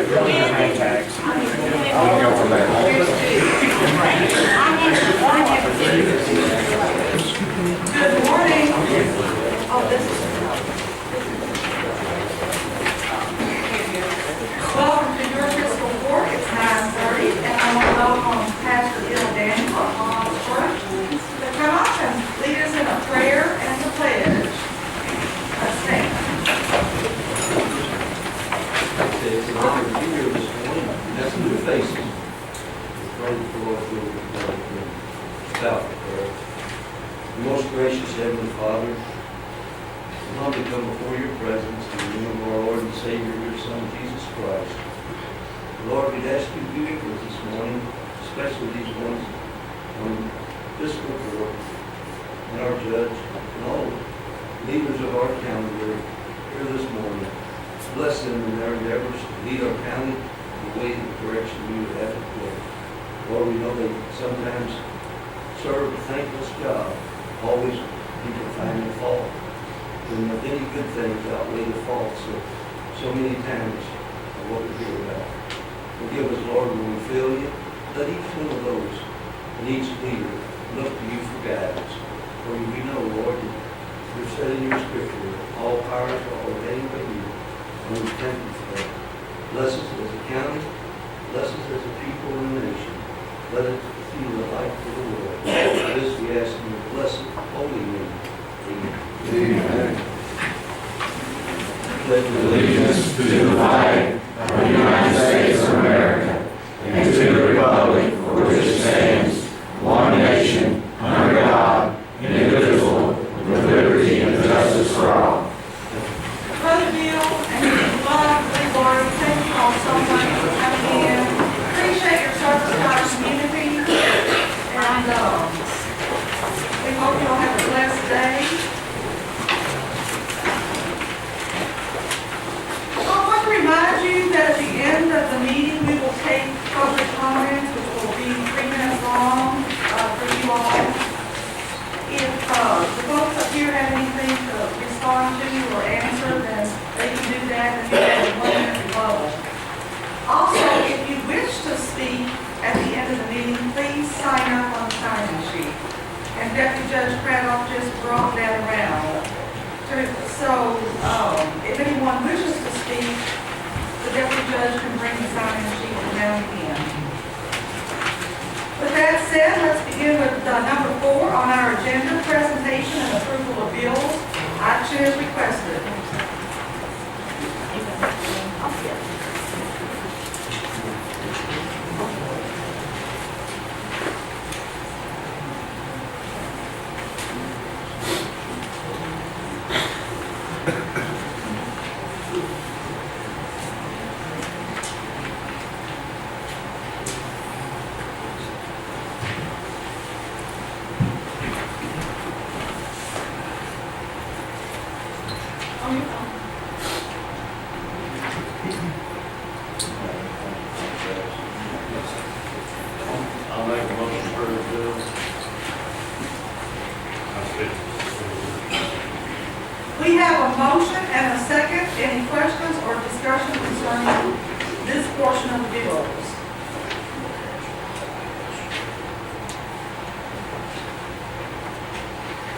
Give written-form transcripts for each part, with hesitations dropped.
Hang tags. We can go from there. Good morning. Oh, this is. Welcome to your fiscal court. It's 9:30, and I want to welcome Pastor Bill Daniel of Mom's Church to come up and lead us in a prayer and a pledge. Let's stand. It's an honor to be here this morning, and that's new faces. Praise the Lord for without prayer. Most gracious Heavenly Father, we humbly come before your presence in the name of our Lord and Savior, your Son, Jesus Christ. Lord, we'd ask you to be with us this morning, especially these ones on fiscal court, and our judge, and all leaders of our county that are here this morning. Bless them in their endeavors to lead our county in the way and direction you would have it go. Lord, we know they sometimes serve a thankless job. Always people find the fault. And any good things outweigh the faults so many times of what we hear about. Forgive us, Lord, when we fail you. Let each one of those and each leader look to you for guidance. For we know, Lord, that you've said in your scripture that all powers are ordained by you. And we thank you for that. Bless us as a county. Bless us as a people and a nation. Let it be the light for the world. For this we ask in your blessed, holy name. Amen. Amen. Pledge allegiance to the flag of the United States of America and to the republic for which it stands, one nation, under God, indivisible, with liberty and justice for all. Brother Bill and lovely Lord, thank you all so much for coming in. Appreciate your service to our community. And we hope you all have a blessed day. I want to remind you that at the end of the meeting, we will take public comments, which will be 3 minutes long for you all. If the folks up here have anything to respond to or answer, then they can do that and you have a 1-minute rebuttal. Also, if you wish to speak at the end of the meeting, please sign up on the sign-in sheet. And Deputy Judge Craddock just brought that around. So, if anyone wishes to speak, the Deputy Judge can bring the sign-in sheet around again. With that said, let's begin with number 4 on our agenda, presentation and approval of bills. Action is requested. I'll make a motion for the bill. We have a motion and a second. Any questions or discussion concerning this portion of the bills?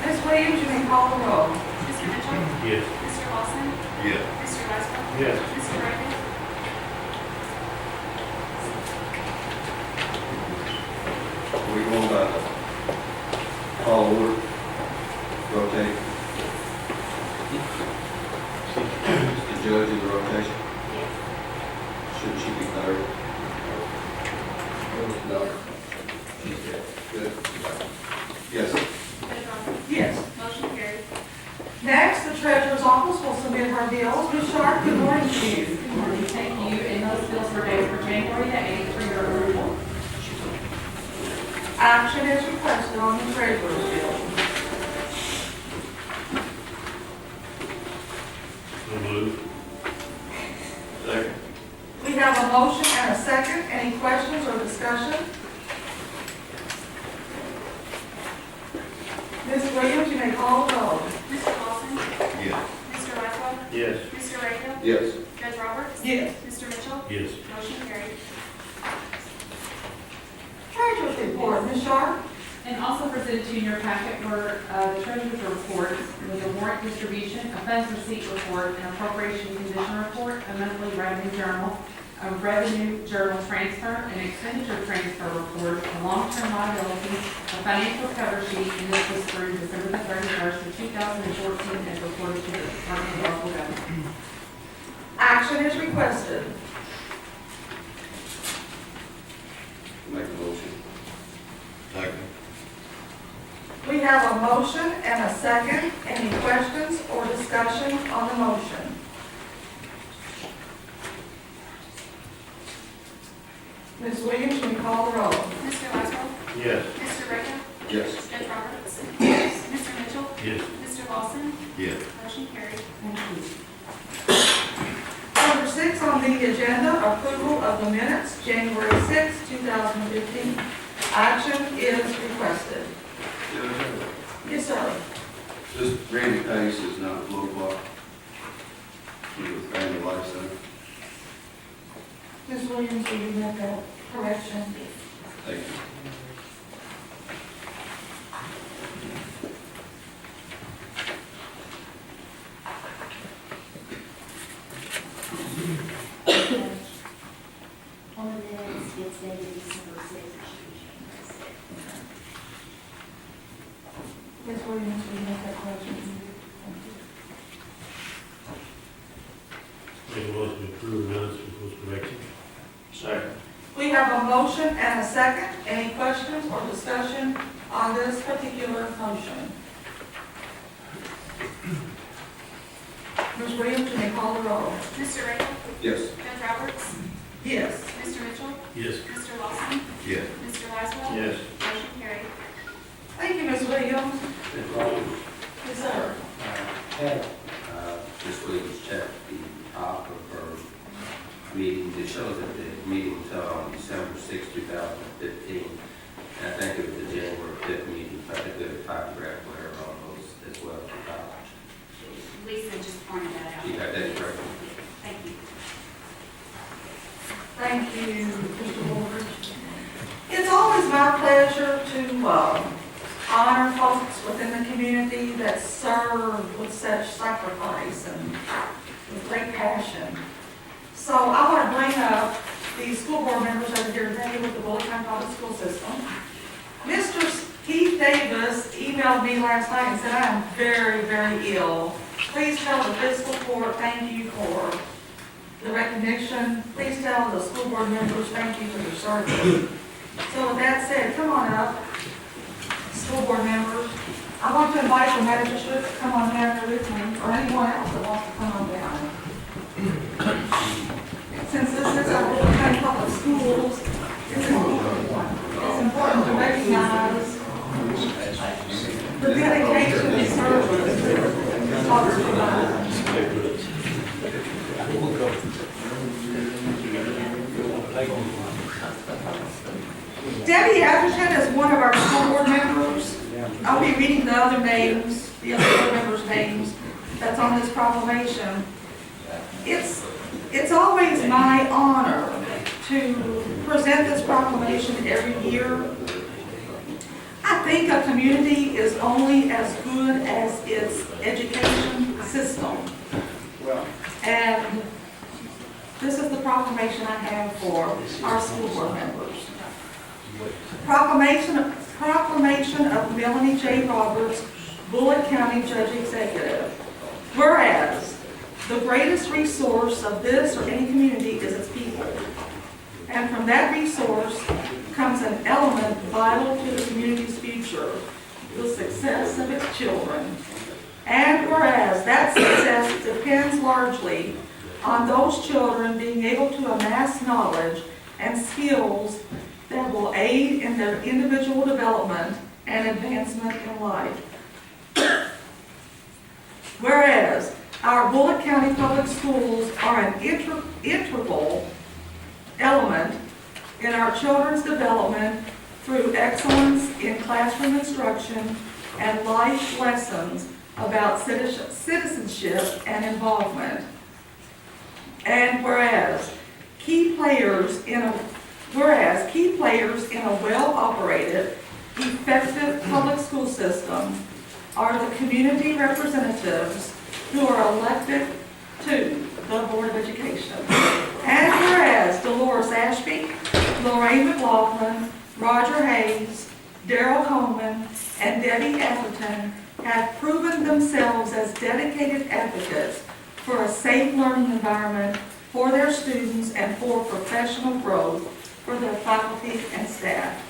Ms. Williams, you may call the roll. Mr. Mitchell? Yes. Mr. Lawson? Yes. Mr. Westbrook? Yes. Mr. Reagan? We going to call order, rotate. The judge in the rotation. Should she be third? No. She's good. Good. Yes. Judge Roberts? Yes. Motion carried. Next, the treasurer's office will submit her bills. Ms. Sharp, good morning to you. Good morning, thank you. And those bills were dated for January the 8th for your approval. Action is requested on the treasurer's bill. So moved. Second. We have a motion and a second. Any questions or discussion? Ms. Williams, you may call the roll. Mr. Lawson? Yes. Mr. Westbrook? Yes. Mr. Reagan? Yes. Judge Roberts? Yes. Mr. Mitchell? Yes. Motion carried. Treasurer's report, Ms. Sharp? And also presented to you in your packet were the treasurer's report with a warrant distribution, a funds receipt report, an appropriation condition report, a monthly revenue journal, a revenue journal transfer, an expenditure transfer report, a long-term liability, a financial cover sheet, and this was through December the 31st of 2014 as reported to the Department of Local Government. Action is requested. Make a motion. Second. We have a motion and a second. Any questions or discussion on the motion? Ms. Williams, will you call the roll? Mr. Laszlo? Yes. Mr. Ricker? Yes. Judge Roberts? Yes. Mr. Mitchell? Yes. Mr. Lawson? Yes. Motion carried. Thank you. Number 6 on the agenda, approval of the minutes, January 6, 2015. Action is requested. Yes, sir. This Randy Pace is not a low block. He's with Family Life Center. Ms. Williams, will you make that correction? Thank you. On the minutes, it's dated December 6th, it should be January 6th. Ms. Williams, will you make that correction? Make a motion to approve the minutes with those corrections. Second. We have a motion and a second. Any questions or discussion on this particular motion? Ms. Williams, you may call the roll. Mr. Ricker? Yes. Judge Roberts? Yes. Mr. Mitchell? Yes. Mr. Lawson? Yes. Mr. Laszlo? Yes. Motion carried. Thank you, Ms. Williams. Yes, sir. Ms. Williams checked the top of her meeting. It shows that the meeting was held on December 6, 2015. And I think it was the January 5th meeting. I think there's a typographical error on those as well. Lisa just pointed that out. You got that correct? Thank you. Thank you, Mr. Ward. It's always my pleasure to honor folks within the community that serve with such sacrifice and with great passion. So I want to bring up the school board members over here today with the Bullitt County Public School System. Mr. Keith Davis emailed me last night and said, I am very, very ill. Please tell the fiscal court thank you for the recognition. Please tell the school board members thank you for your service. So with that said, come on up, school board members. I want to invite the magistrate to come on down here with me, or anyone else that wants to come on down. Since this is our Bullitt County Public Schools, it's important to recognize the dedication and service that folks provide. Debbie Atherton is one of our school board members. I'll be reading the other names, the other board members' names that's on this proclamation. It's always my honor to present this proclamation every year. I think a community is only as good as its education system. And this is the proclamation I have for our school board members. Proclamation of Melanie J. Roberts, Bullitt County Judge Executive. Whereas, the greatest resource of this or any community is its people. And from that resource comes an element vital to the community's future, the success of its children. And whereas that success depends largely on those children being able to amass knowledge and skills that will aid in their individual development and advancement in life. Whereas our Bullitt County Public Schools are an integral element in our children's development through excellence in classroom instruction and life lessons about citizenship and involvement. And whereas key players in a well-operated, effective public school system are the community representatives who are elected to the Board of Education. And whereas Dolores Ashby, Lorraine McLaughlin, Roger Hayes, Daryl Coleman, and Debbie Atherton have proven themselves as dedicated advocates for a safe learning environment for their students and for professional growth for their faculty and staff.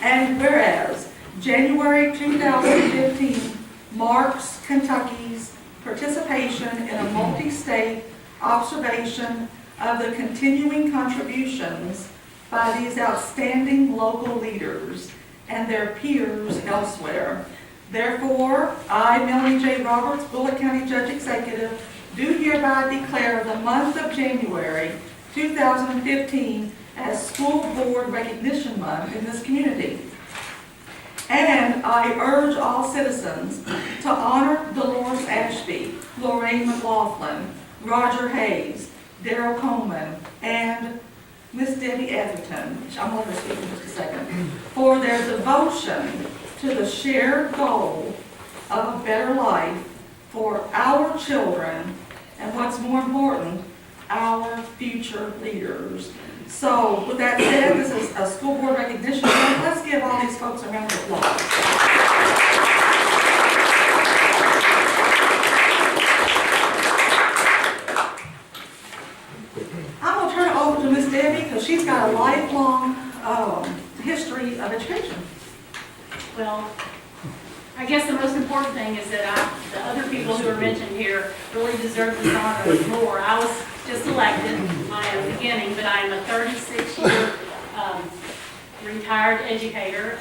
And whereas January 2015 marks Kentucky's participation in a multi-state observation of the continuing contributions by these outstanding local leaders and their peers elsewhere. Therefore, I, Melanie J. Roberts, Bullitt County Judge Executive, do hereby declare the month of January 2015 as School Board Recognition Month in this community. And I urge all citizens to honor Dolores Ashby, Lorraine McLaughlin, Roger Hayes, Daryl Coleman, and Miss Debbie Atherton, which I'm going to speak in just a second, for their devotion to the shared goal of a better life for our children, and what's more important, our future leaders. So with that said, this is a school board recognition. Let's give all these folks a round of applause. I'm going to turn it over to Miss Debbie because she's got a lifelong history of education. Well, I guess the most important thing is that the other people who are mentioned here really deserve this honor more. I was just elected my beginning, but I am a 36-year retired educator.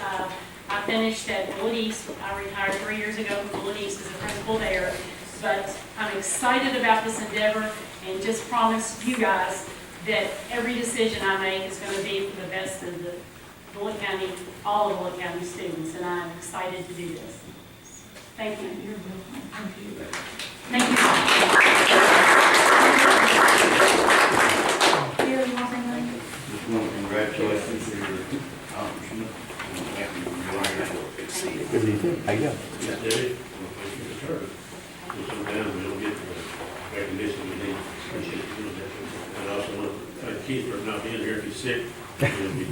I finished at Bullitt East. I retired 3 years ago from Bullitt East as a principal there. But I'm excited about this endeavor and just promise you guys that every decision I make is going to be for the best of the Bullitt County, all of Bullitt County students, and I'm excited to do this. Thank you. Thank you. Thank you. Here, you want to say anything? Just want to congratulate you for your accomplishment. What do you think? How you go? Yes, Debbie, well, thank you for service. Sometimes we don't get the recognition we need. Appreciate you doing that. And I also want to thank Keith for not being here if he's sick. We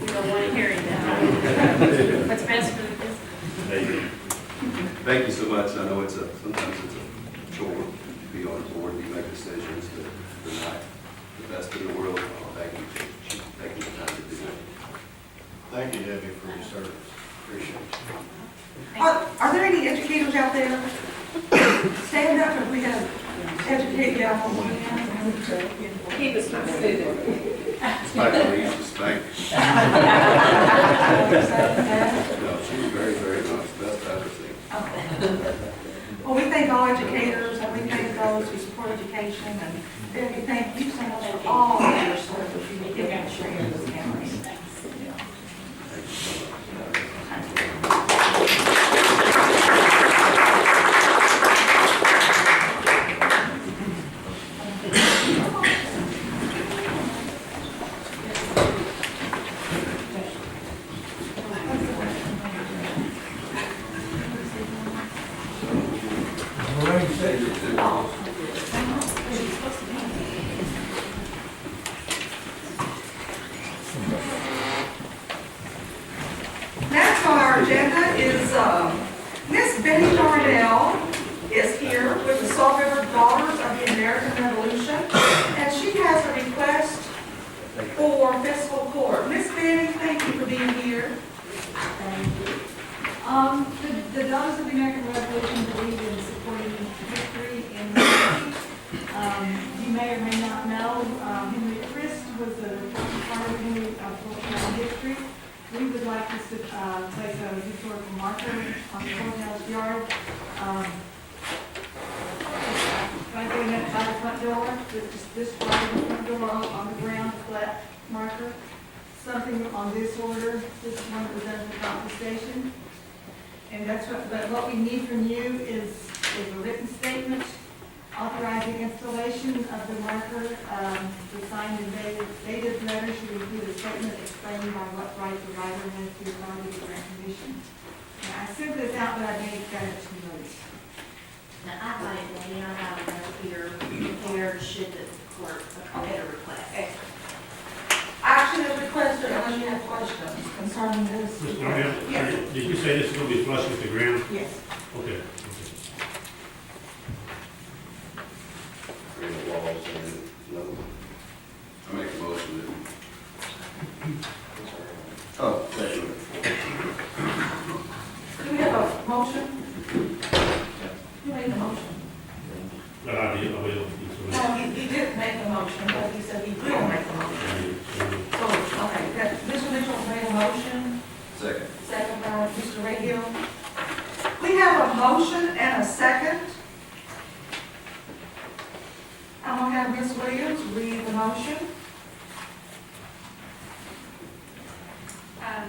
don't want to hear that. What's best for the business? Thank you. Thank you so much. I know sometimes it's a chore to be on the board, you make decisions that are not the best in the world. Thank you. Thank you for the time to do that. Thank you, Debbie, for your service. Appreciate it. Are there any educators out there? Stand up if we have educate you on one hand. Keep us from student. It's like Louise was thank. No, she was very, very nice. Best I've ever seen. Well, we thank all educators, and we thank those who support education, and Debbie, thank you so much for all of your service you give and share in this county. Next on our agenda is Miss Betty Darnell is here with the Salt River Daughters of the American Revolution, and she has a request for fiscal court. Miss Betty, thank you for being here. Thank you. The Daughters of the American Revolution believe in supporting history and history. You may or may not know, Henry Christ was a part of Henry history. We would like to place a historical marker on the courthouse yard. Right there by the front door, this right in the front door on the ground, flat marker. Something on this order, this is one that was done at the top of the station. And that's what we need from you is a written statement authorizing installation of the marker. The signed and dated letter should include a statement explaining by what right the writer has the authority to grant permission. Now, I sent this out, but I may have got it too late. Now, I got it, Danny, I have a note here, prepared should the court accommodate a request. Action is requested unless you have questions concerning this. Ms. Darnell, Yes. did you say this is gonna be flush with the ground? Yes. Okay. Bring the walls and another one. I make a motion that. Oh, second. Do we have a motion? Who made the motion? But I did, I will. No, he didn't make the motion, but he said he will make the motion. So, okay, that, Mr. Mitchell made a motion, Second. second by Mr. Radio. We have a motion and a second. I'm gonna have Ms. Williams read the motion.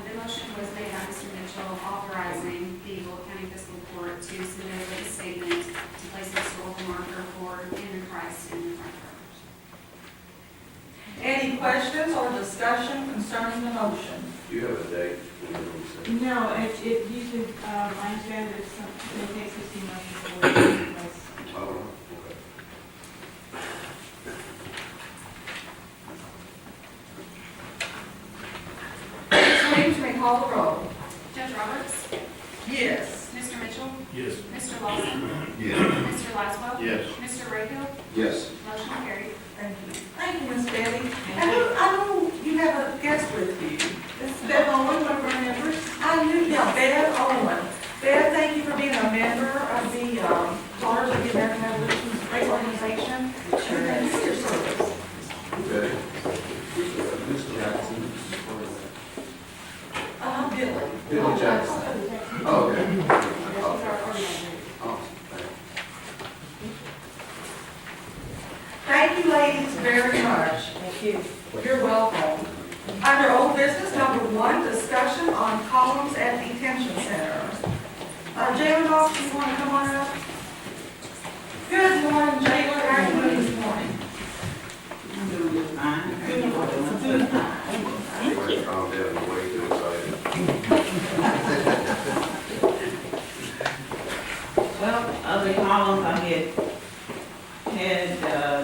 The motion was made by Mr. Mitchell authorizing the Bullitt County Fiscal Court to submit a statement to place a historical marker for Henry Christ in the front row. Any questions or discussion concerning the motion? Do you have a date? No, it usually, I understand that it takes 15 months before it takes place. Oh, okay. Ms. Williams, may call the roll. Judge Roberts? Yes. Mr. Mitchell? Yes. Mr. Lawson? Yes. Mr. Laswell? Yes. Mr. Rayfield? Yes. Motion carried. Thank you. Thank you, Ms. Betty. And I know you have a guest with you. This is Bev Owen, one of our members. I knew, yeah, Bev Owen. Bev, thank you for being a member of the Daughters of the American Revolution, great organization. And thank you for your service. Okay. Mr. Jackson. Billy. Billy Jackson. Oh, okay. Oh, Thank you, ladies, very much. Thank you. You're welcome. Under old business, number 1, discussion on columns at detention centers. Jalen Boss, you want to come on up? Good morning, Jalen. How are you doing this morning? I'm doing just fine. calm down, you're way too excited. Well, other columns, I had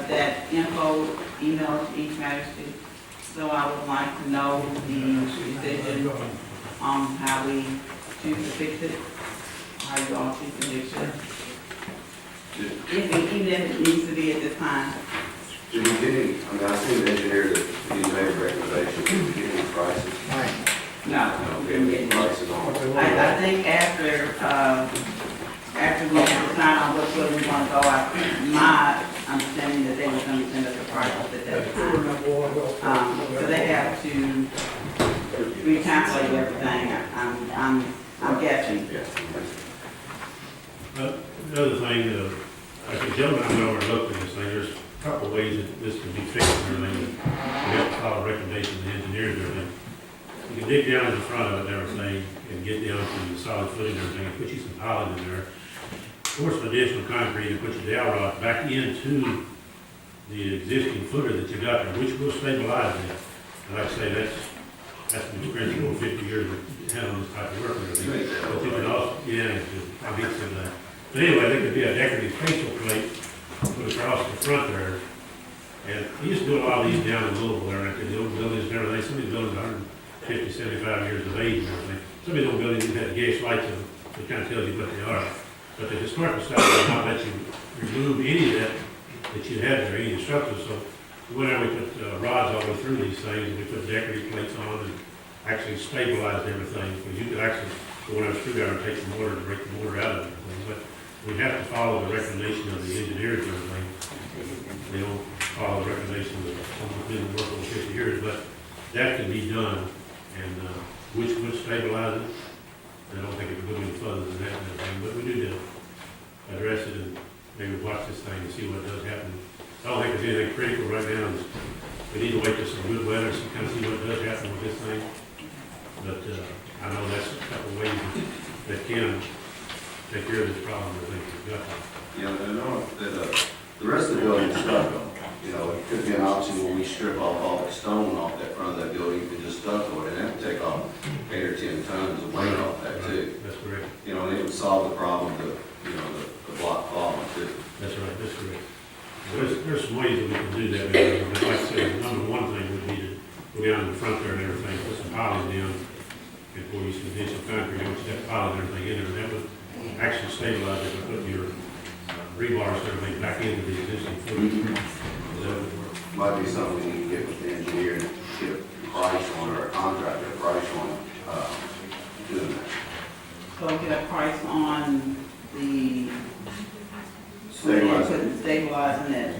that info emailed to each magistrate, so I would like to know the decision on how we choose to fix it, how you all choose to fix it. Even if it needs to be at this time. Did we get any, I mean, I seen the engineer that he made a recommendation, did we get any prices? No, We didn't get any prices on it. I think after we decide on which way we want to go, my understanding that they were going to send us a price at that time. So they have to recalculate everything. I'm guessing. Yeah. Another thing, like the gentleman I went over and looked at this thing, there's a couple of ways that this can be fixed and everything. We have to follow recommendations of the engineers and everything. You can dig down in the front of it and everything, and get down to the solid footing and everything, and put you some pilot in there. Pour some additional concrete and put your dowel rock back into the existing footer that you got there, which will stabilize it. And like I say, that's been experienced over 50 years of handling this type of work and everything. But you can also, yeah, I hate to say that. But anyway, there could be a decorative facial plate put across the front there. And we used to do a lot of these down in Louisville, there, the old buildings and everything. Some of these buildings are 150, 75 years of age and everything. Some of these old buildings have gas lights in them, so it kind of tells you what they are. But the historical style will not let you remove any of that you had there, any structures. So whenever we put rods all the way through these things, we put decorative plates on and actually stabilized everything. Because you could actually go in a screwdriver and take the mortar to break the mortar out of it. But we have to follow the recommendation of the engineers and everything. They don't follow the recommendation of someone who's been working for 50 years, but that can be done. And which would stabilize it. I don't think it would go any further than that and everything, but we do to address it and maybe watch this thing and see what does happen. I don't think there's anything critical right now. We need to wait till some good weather so kind of see what does happen with this thing. But I know that's a couple of ways that can take care of this problem. I think we've got to. Yeah, I know that The rest of the building is stucco. You know, it could be an option where we strip off all the stone off that front of that building and just stucco it, and that would take off 8 or 10 tons of weight off that too. That's correct. You know, and it would solve the problem of, the block falling too. That's right, that's correct. There's some ways that we can do that, but like I said, the number one thing would be to go down in the front there and everything, put some piling down, before you some additional concrete, you step piling and everything in there, that would actually stabilize it, and put your rebars and everything back into the existing footing. So that would work. Might be something we need to get with the engineer and get a price on, or a contractor price on, doing that. So get a price on the Stabilizing. stabilizing it,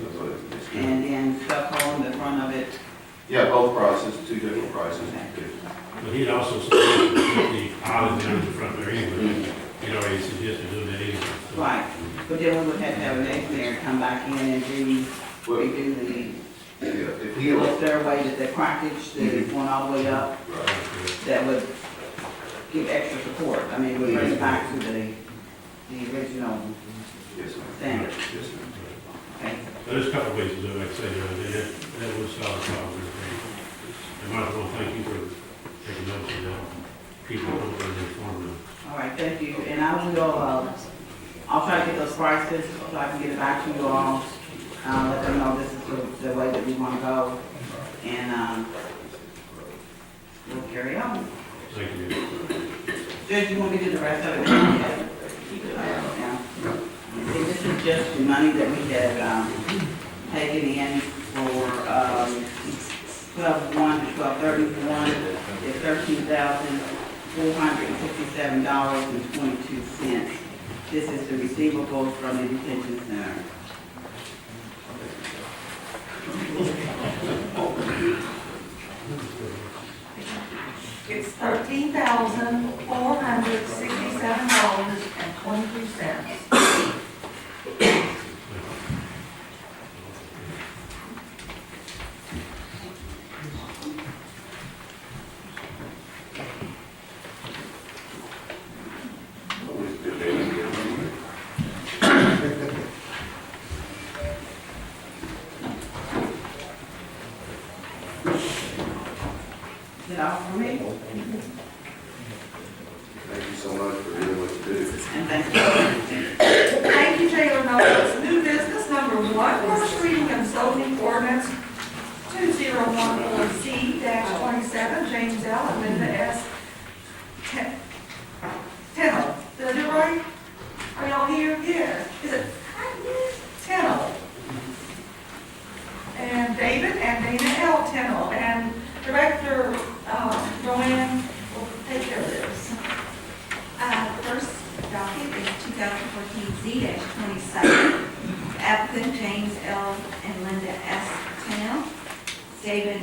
and then stucco in the front of it. Yeah, both prices, 2 different prices. But he'd also suggested to put the island down in the front there anyway. He'd already suggested doing that anyway. So Right, but then we would have to have an engineer come back in and redo the, Yeah, if he, if there a way that the crackage that is going all the way up, that would give extra support. I mean, would bring it back to the original yes, ma'am. standard. Yes, ma'am. Okay. So there's a couple of ways to do it, like I say, that would solve the problem. And I want to thank you for taking notes of that. People over there informed. All right, thank you, and I will, I'll try to get those prices, so I can get it back to you all. Let them know this is the way that we want to go, and, we'll carry on. Thank you. Judge, you want me to do the rest of it? Yeah. See, this is just the money that we had, taken in for, 12/1 to 12/31, it's $13,467.22. This is the receivables from the detention center. It's $13,467.22. Is it all for me? Thank you so much for doing what you do. And thank you. Thank you, Taylor Nobles. New business number 1, first reading of zoning ordinance 2014C-27, James L. and Linda S. Tennell. Did I do it right? Are y'all here? Yeah. Is it Tennell? And David and Dana L. Tennell. And Director Joanne will take care of this. First docket is 2014Z-27. Applicant James L. and Linda S. Tennell, David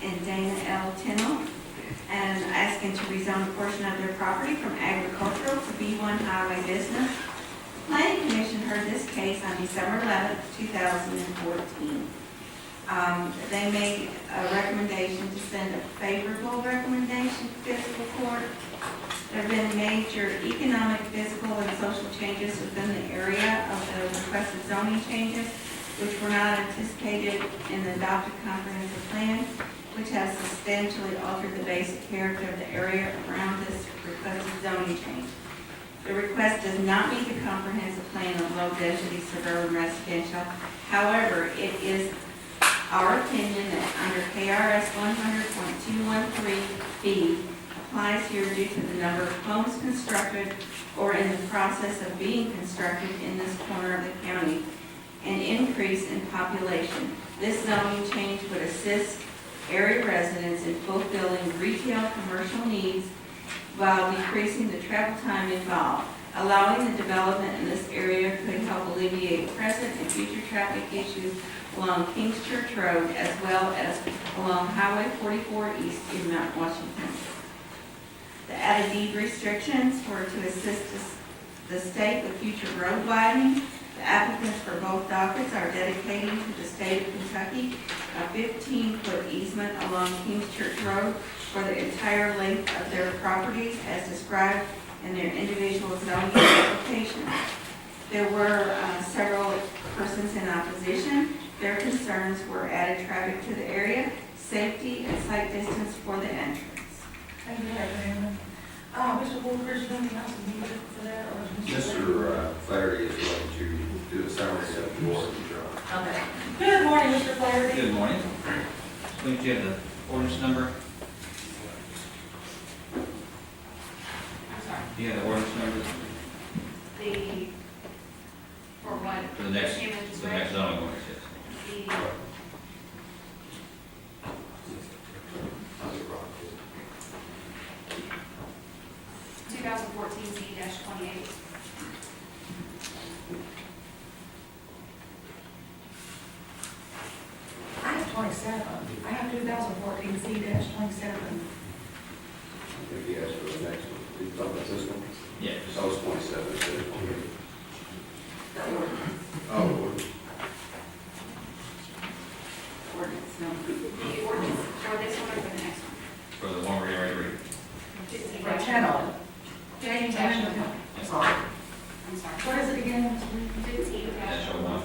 and Dana L. Tennell, and asking to rezone a portion of their property from agricultural to B1 highway business. Planning Commission heard this case on December 11th, 2014. They made a recommendation to send a favorable recommendation to fiscal court. There have been major economic, physical, and social changes within the area of the requested zoning changes, which were not anticipated in the adopted comprehensive plan, which has substantially altered the basic character of the area around this requested zoning change. The request does not meet the comprehensive plan of low-density suburban residential. However, it is our opinion that under KRS 100.213B applies here due to the number of homes constructed or in the process of being constructed in this corner of the county, and increase in population. This zoning change would assist area residents in fulfilling retail commercial needs while decreasing the travel time involved. Allowing the development in this area could help alleviate present and future traffic issues along Kings Church Road as well as along Highway 44 East in Mount Washington. The added deed restrictions were to assist the state with future road widening. The applicants for both dockets are dedicating to the state of Kentucky a 15-foot easement along Kings Church Road for the entire length of their properties as described in their individual zoning applications. There were several persons in opposition. Their concerns were added traffic to the area, safety, and sight distance for the entrance. Thank you, Reverend. Mr. Walker, is there anything else you need for that, or is Mr. Flaherty is going to do a summary of the board. Okay. Good morning, Mr. Flaherty. Good morning. Please, do you have the ordinance number? I'm sorry, Do you have the ordinance number the, for what? for the next Chairman just zoning read? ordinance? Yes. The, 2014 Z-28. I have 27. I have 2014 Z-27. If he asks for the next one, you talking about this one? Yeah. That was 27, so. Oh, Ordinance number. The ordinance for this one or for the next one? For the one we're already reading. For 10 of them. James, I'm sorry. I'm sorry. What is it again? 15 Dash 01.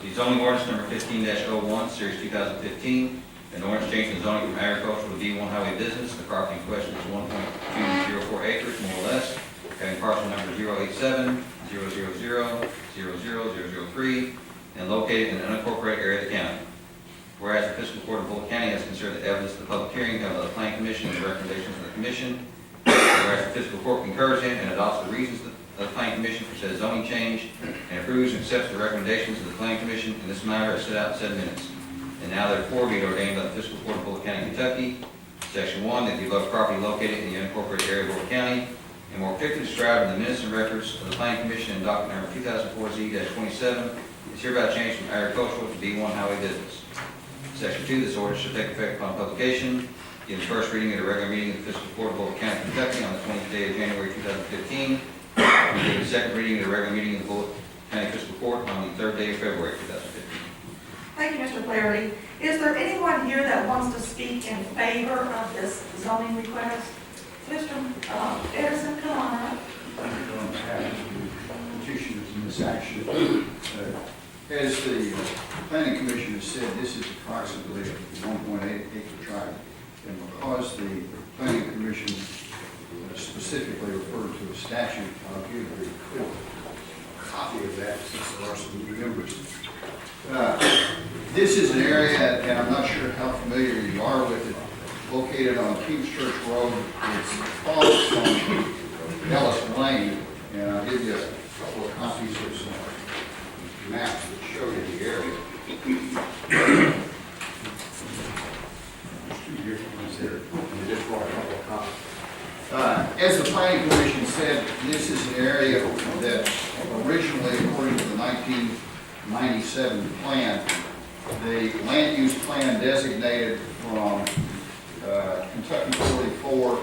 The zoning ordinance number 15-01, series 2015, an ordinance changing the zoning from agricultural to B1 highway business. The property in question is 1.204 acres, more or less, having parcel number 087-000-00003, and located in an unincorporated area of the county. Whereas the fiscal court of Bullitt County has considered the evidence of the public hearing held by the planning commission and the recommendations of the commission. Whereas the fiscal court concurs in and adopts the reasons of the planning commission for said zoning change and approves and accepts the recommendations of the planning commission in this matter as set out in said minutes. And now therefore be it ordained by the fiscal court of Bullitt County, Kentucky, Section 1, that the above property located in the unincorporated area of Bullitt County and more particularly described in the minutes and records of the planning commission in document number 2004 Z-27 is hereby changed from agricultural to B1 highway business. Section 2, this order shall take effect upon publication in the first reading at a regular meeting of the fiscal court of Bullitt County, Kentucky on the 20th day of January 2015. And the second reading at a regular meeting of the Bullitt County Fiscal Court on the third day of February 2015. Thank you, Mr. Flaherty. Is there anyone here that wants to speak in favor of this zoning request? Mr. Edison, come on up. Petitioners in this action. As the planning commission has said, this is approximately a 1.8 acre tract. And because the planning commission specifically referred to a statute, I'll give a quick copy of that since there are some new members. This is an area, and I'm not sure how familiar you are with it, located on Kings Church Road. It's across from Ellis Lane, and I'll give you a couple of copies of some maps that show you the area. There's 2 different ones there, and they just brought a couple of copies. As the planning commission said, this is an area that originally, according to the 1997 plan, the land use plan designated from Kentucky 44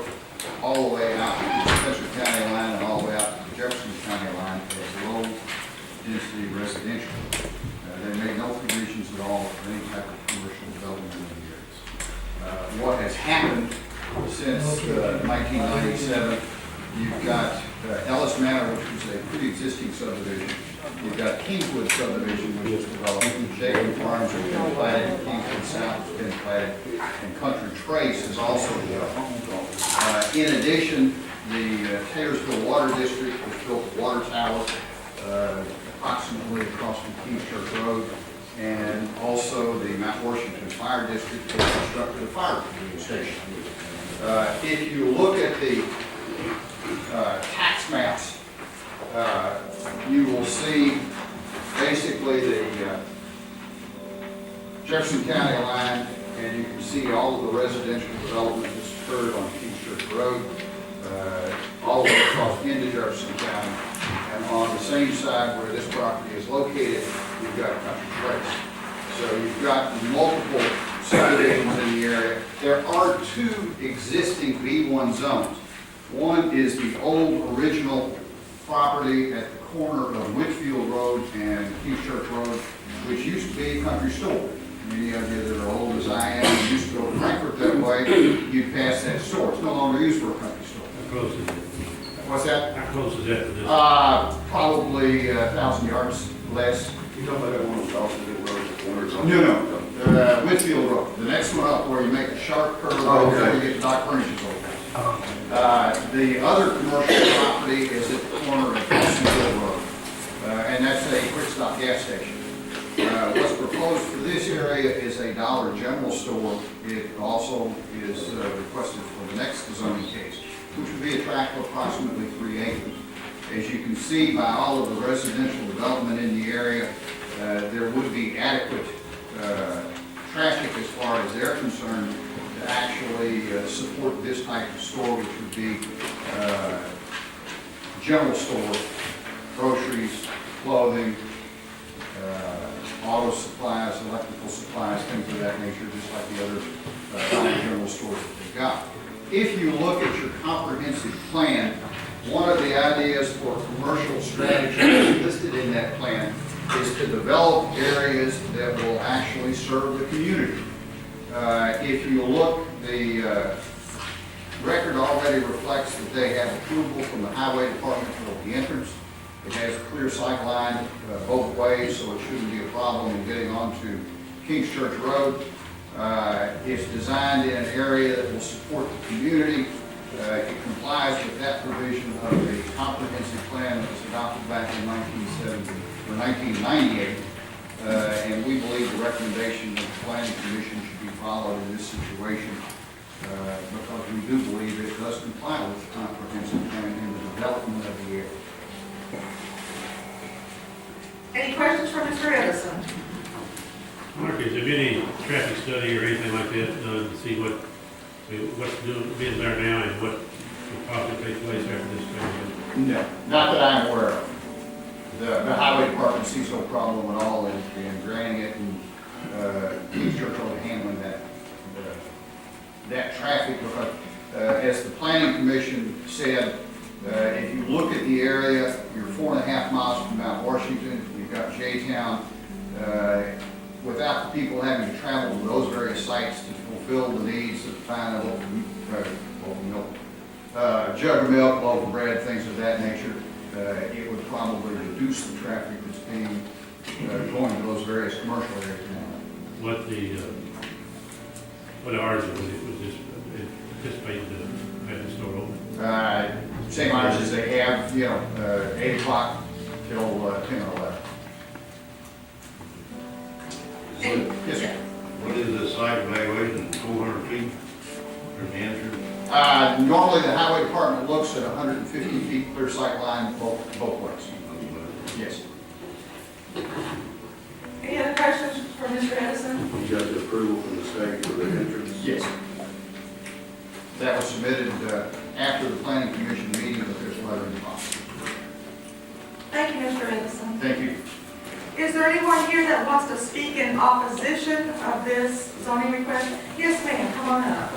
all the way out to the Spencer County line and all the way out to the Jefferson County line as low density residential. They made no provisions at all for any type of commercial development in the areas. What has happened since 1997, you've got Ellis Manor, which was a pre-existing subdivision. You've got Kingswood subdivision, which is developed. Jacob Farms has been platted, Kingswood South has been platted, and Country Trace is also developed. In addition, the Taylorsville Water District has built a water tower approximately across from Kings Church Road, and also the Mount Washington Fire District has constructed a fire station. If you look at the tax maps, you will see basically the Jefferson County line, and you can see all of the residential development that's occurred on Kings Church Road, all the way across into Jefferson County. And on the same side where this property is located, you've got Country Trace. So you've got multiple subdivisions in the area. There are 2 existing B1 zones. One is the old original property at the corner of Whitfield Road and Kings Church Road, which used to be a country store. Many of you that are old as I am, used to go to Frankfurt that way, you'd pass that store. It's no longer used for a country store. How close is it? What's that? How close is that to this? Probably 1,000 yards less. You talking about that one on Dawsonville Road, the corner? No, Whitfield Road, the next one up where you make a sharp curve Oh, okay. before you get to Doc Furnish's old house. The other commercial property is at the corner of Dawsonville Road, and that's a quick stop gas station. What's proposed for this area is a Dollar General store. It also is requested for the next zoning case, which would be a tract of approximately 3 acres. As you can see by all of the residential development in the area, there would be adequate traffic as far as they're concerned to actually support this type of store, which would be general store, groceries, clothing, auto supplies, electrical supplies, things of that nature, just like the other general stores that they've got. If you look at your comprehensive plan, one of the ideas for commercial strategy listed in that plan is to develop areas that will actually serve the community. If you look, the record already reflects that they have approval from the highway department for the entrance. It has a clear sight line both ways, so it shouldn't be a problem in getting onto Kings Church Road. It's designed in an area that will support the community. It complies with that provision of the comprehensive plan that was adopted back in 1998. And we believe the recommendation of the Planning Commission should be followed in this situation because we do believe it does comply with the comprehensive plan in the development of the area. Any questions for Mr. Edison? Mark, has there been any traffic study or anything like that done to see what's being there now and what could possibly take place after this thing? No, not that I'm aware of. The highway department sees no problem at all in granting it, and Kings Church Road handling that traffic. Because, as the Planning Commission said, if you look at the area, you're 4.5 miles from Mount Washington, you've got J-Town. Without the people having to travel to those various sites to fulfill the needs of finding local milk, jug of milk, local bread, things of that nature, it would probably reduce the traffic that's being going to those various commercial areas now. What hours was this anticipated to have the store open? Same hours as they have, 8 o'clock till 10 or 11. Yes, sir. What is the site evaluation, 400 feet from the entrance? Normally, the highway department looks at 150 feet clear sight line both ways. Yes. Any other questions for Mr. Edison? You got the approval from the state for the entrance? Yes. That was submitted after the Planning Commission meeting with this letter in the box. Thank you, Mr. Edison. Thank you. Is there anyone here that wants to speak in opposition of this zoning request? Yes, ma'am, come on up.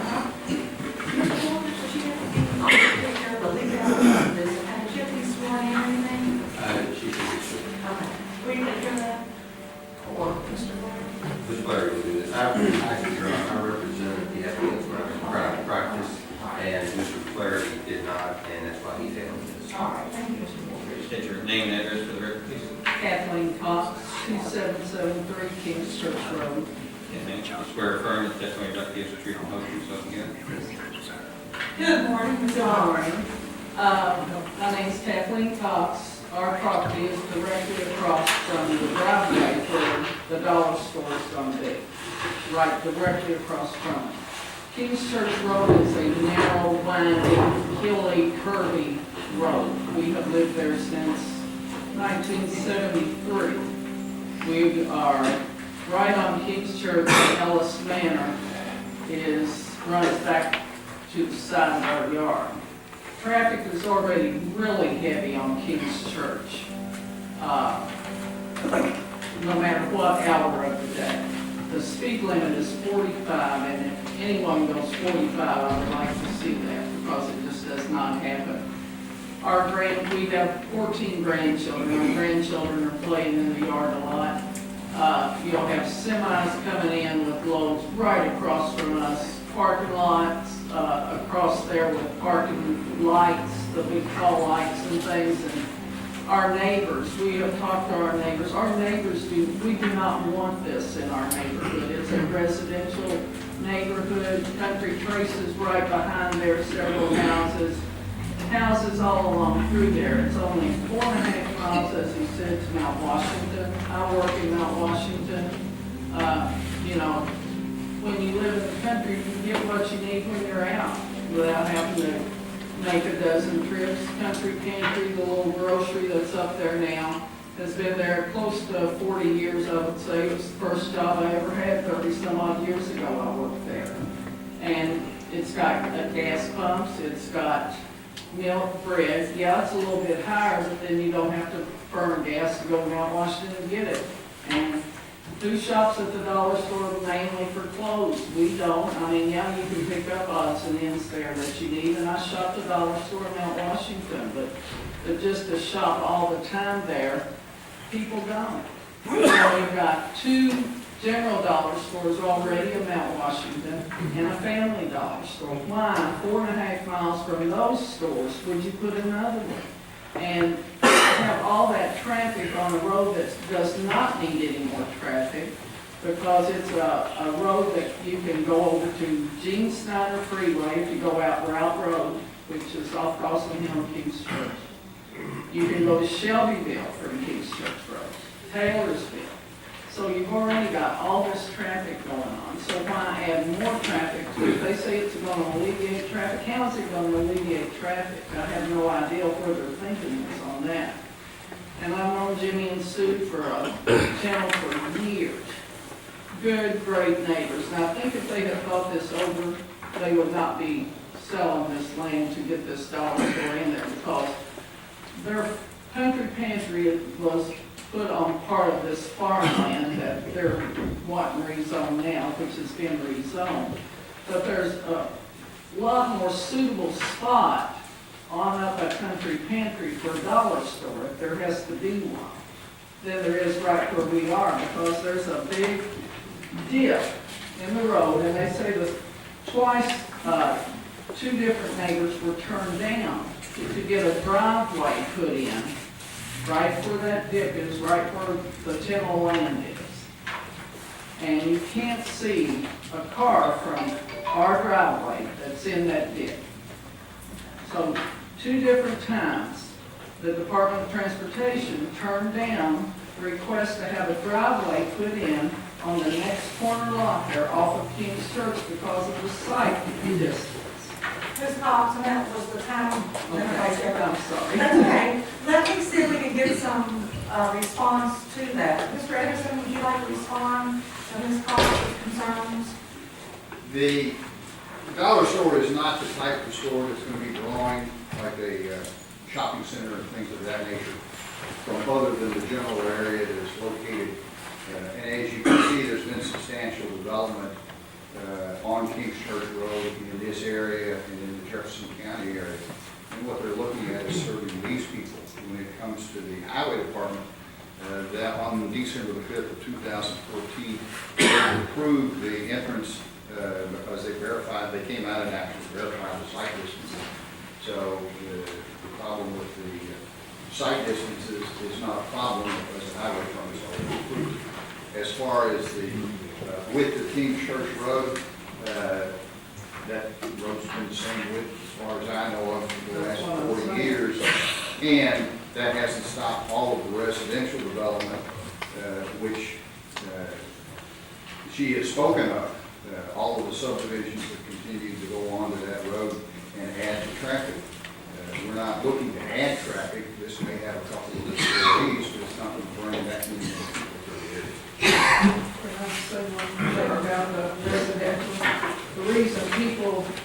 Mr. Walters, does she have to take care of the legality of this? Has she been sworn in or anything? She can, Okay. Will you take care of that? Or Mr. Walters? Mr. Blair will do this. I represent the applicant's private practice, and Mr. Blair did not, and that's why he's handling this. All right, thank you, Mr. Walters. State your name and address for the record, please. Kathleen Cox, 2773 Kings Church Road. Yes, ma'am. You swear or affirm that the testimony you're about to give is the truth and whole truth, so help you God? Good morning, Mr. Walters. My name's Kathleen Cox. Our property is directly across from the driveway where the dollar store is going to be, right directly across from it. Kings Church Road is a narrow, winding, hilly, curvy road. We have lived there since 1973. We are right on Kings Church, and Ellis Manor runs back to the side of our yard. Traffic is already really heavy on Kings Church, no matter what hour of the day. The speed limit is 45, and if anyone goes 45, I would like to see that because it just does not happen. We have 14 grandchildren. Our grandchildren are playing in the yard a lot. You'll have semis coming in with loads right across from us, parking lots, across there with parking lights, the big tall lights and things, and our neighbors, we have talked to our neighbors. Our neighbors we do not want this in our neighborhood. It's a residential neighborhood. Country Traces right behind there, several houses all along through there. It's only 4.5 miles, as he said, to Mount Washington. I work in Mount Washington. You know, when you live in the country, you can get what you need when you're out without having to make a dozen trips. Country Pantry, the little grocery that's up there now, has been there close to 40 years, I would say. It was the first job I ever had 30 some odd years ago. I worked there. And it's got gas pumps, it's got milk, bread. Yeah, it's a little bit higher, but then you don't have to burn gas to go to Mount Washington and get it. And who shops at the dollar store mainly for clothes? We don't. I mean, yeah, you can pick up odds and ends there that you need, and I shop at the dollar store in Mount Washington, but just to shop all the time there, people don't. So you've got 2 general dollar stores already in Mount Washington and a family dollar store. Why? 4.5 miles from those stores would you put another one? And have all that traffic on a road that does not need any more traffic, because it's a road that you can go over to Gene Snyder Freeway if you go out Route Road, which is off Crossing Hill and King's Church. You can go to Shelbyville from King's Church Road, Taylorsville. So you've already got all this traffic going on. So why add more traffic to it? They say it's going to alleviate traffic. How is it going to alleviate traffic? I have no idea where their thinking is on that. And I've known Jimmy and Sue for a channel for years. Good, great neighbors. Now I think if they had thought this over, they would not be selling this land to get this dollar store in there, because their country pantry was put on part of this farmland that they're wanting rezoned now, which has been rezoned. But there's a lot more suitable spot on up a country pantry for a dollar store, if there has to be one, than there is right where we are, because there's a big dip in the road, and they say that twice, 2 different neighbors were turned down to get a driveway put in. Right where that dip is, right where the Tennell land is. And you can't see a car from our driveway that's in that dip. So 2 different times, the Department of Transportation turned down the request to have a driveway put in on the next corner lot there off of King's Church because of the site distance. Ms. Cox, and that was the time. Okay, I'm sorry. That's okay. Let me see if we can get some response to that. Mr. Edison, would you like to respond to Ms. Cox's concerns? The dollar store is not the type of store that's going to be drawing like a shopping center and things of that nature from other than the general area that is located. And as you can see, there's been substantial development on King's Church Road in this area and in the Jefferson County area. And what they're looking at is serving these people. When it comes to the highway department, that on December the 5th of 2014, they approved the entrance because they verified, they came out and actually verified the site distance. So the problem with the site distances is not a problem because the highway department is already approved. As far as the width of King's Church Road, that road's been the same width as far as I know of for the last 40 years. And that hasn't stopped all of the residential development, which she has spoken of. All of the subdivisions that continue to go onto that road and add to traffic. We're not looking to add traffic. This may have a couple of employees, but it's not going to bring that many more people to the area. Can I say one thing about the residential? The reason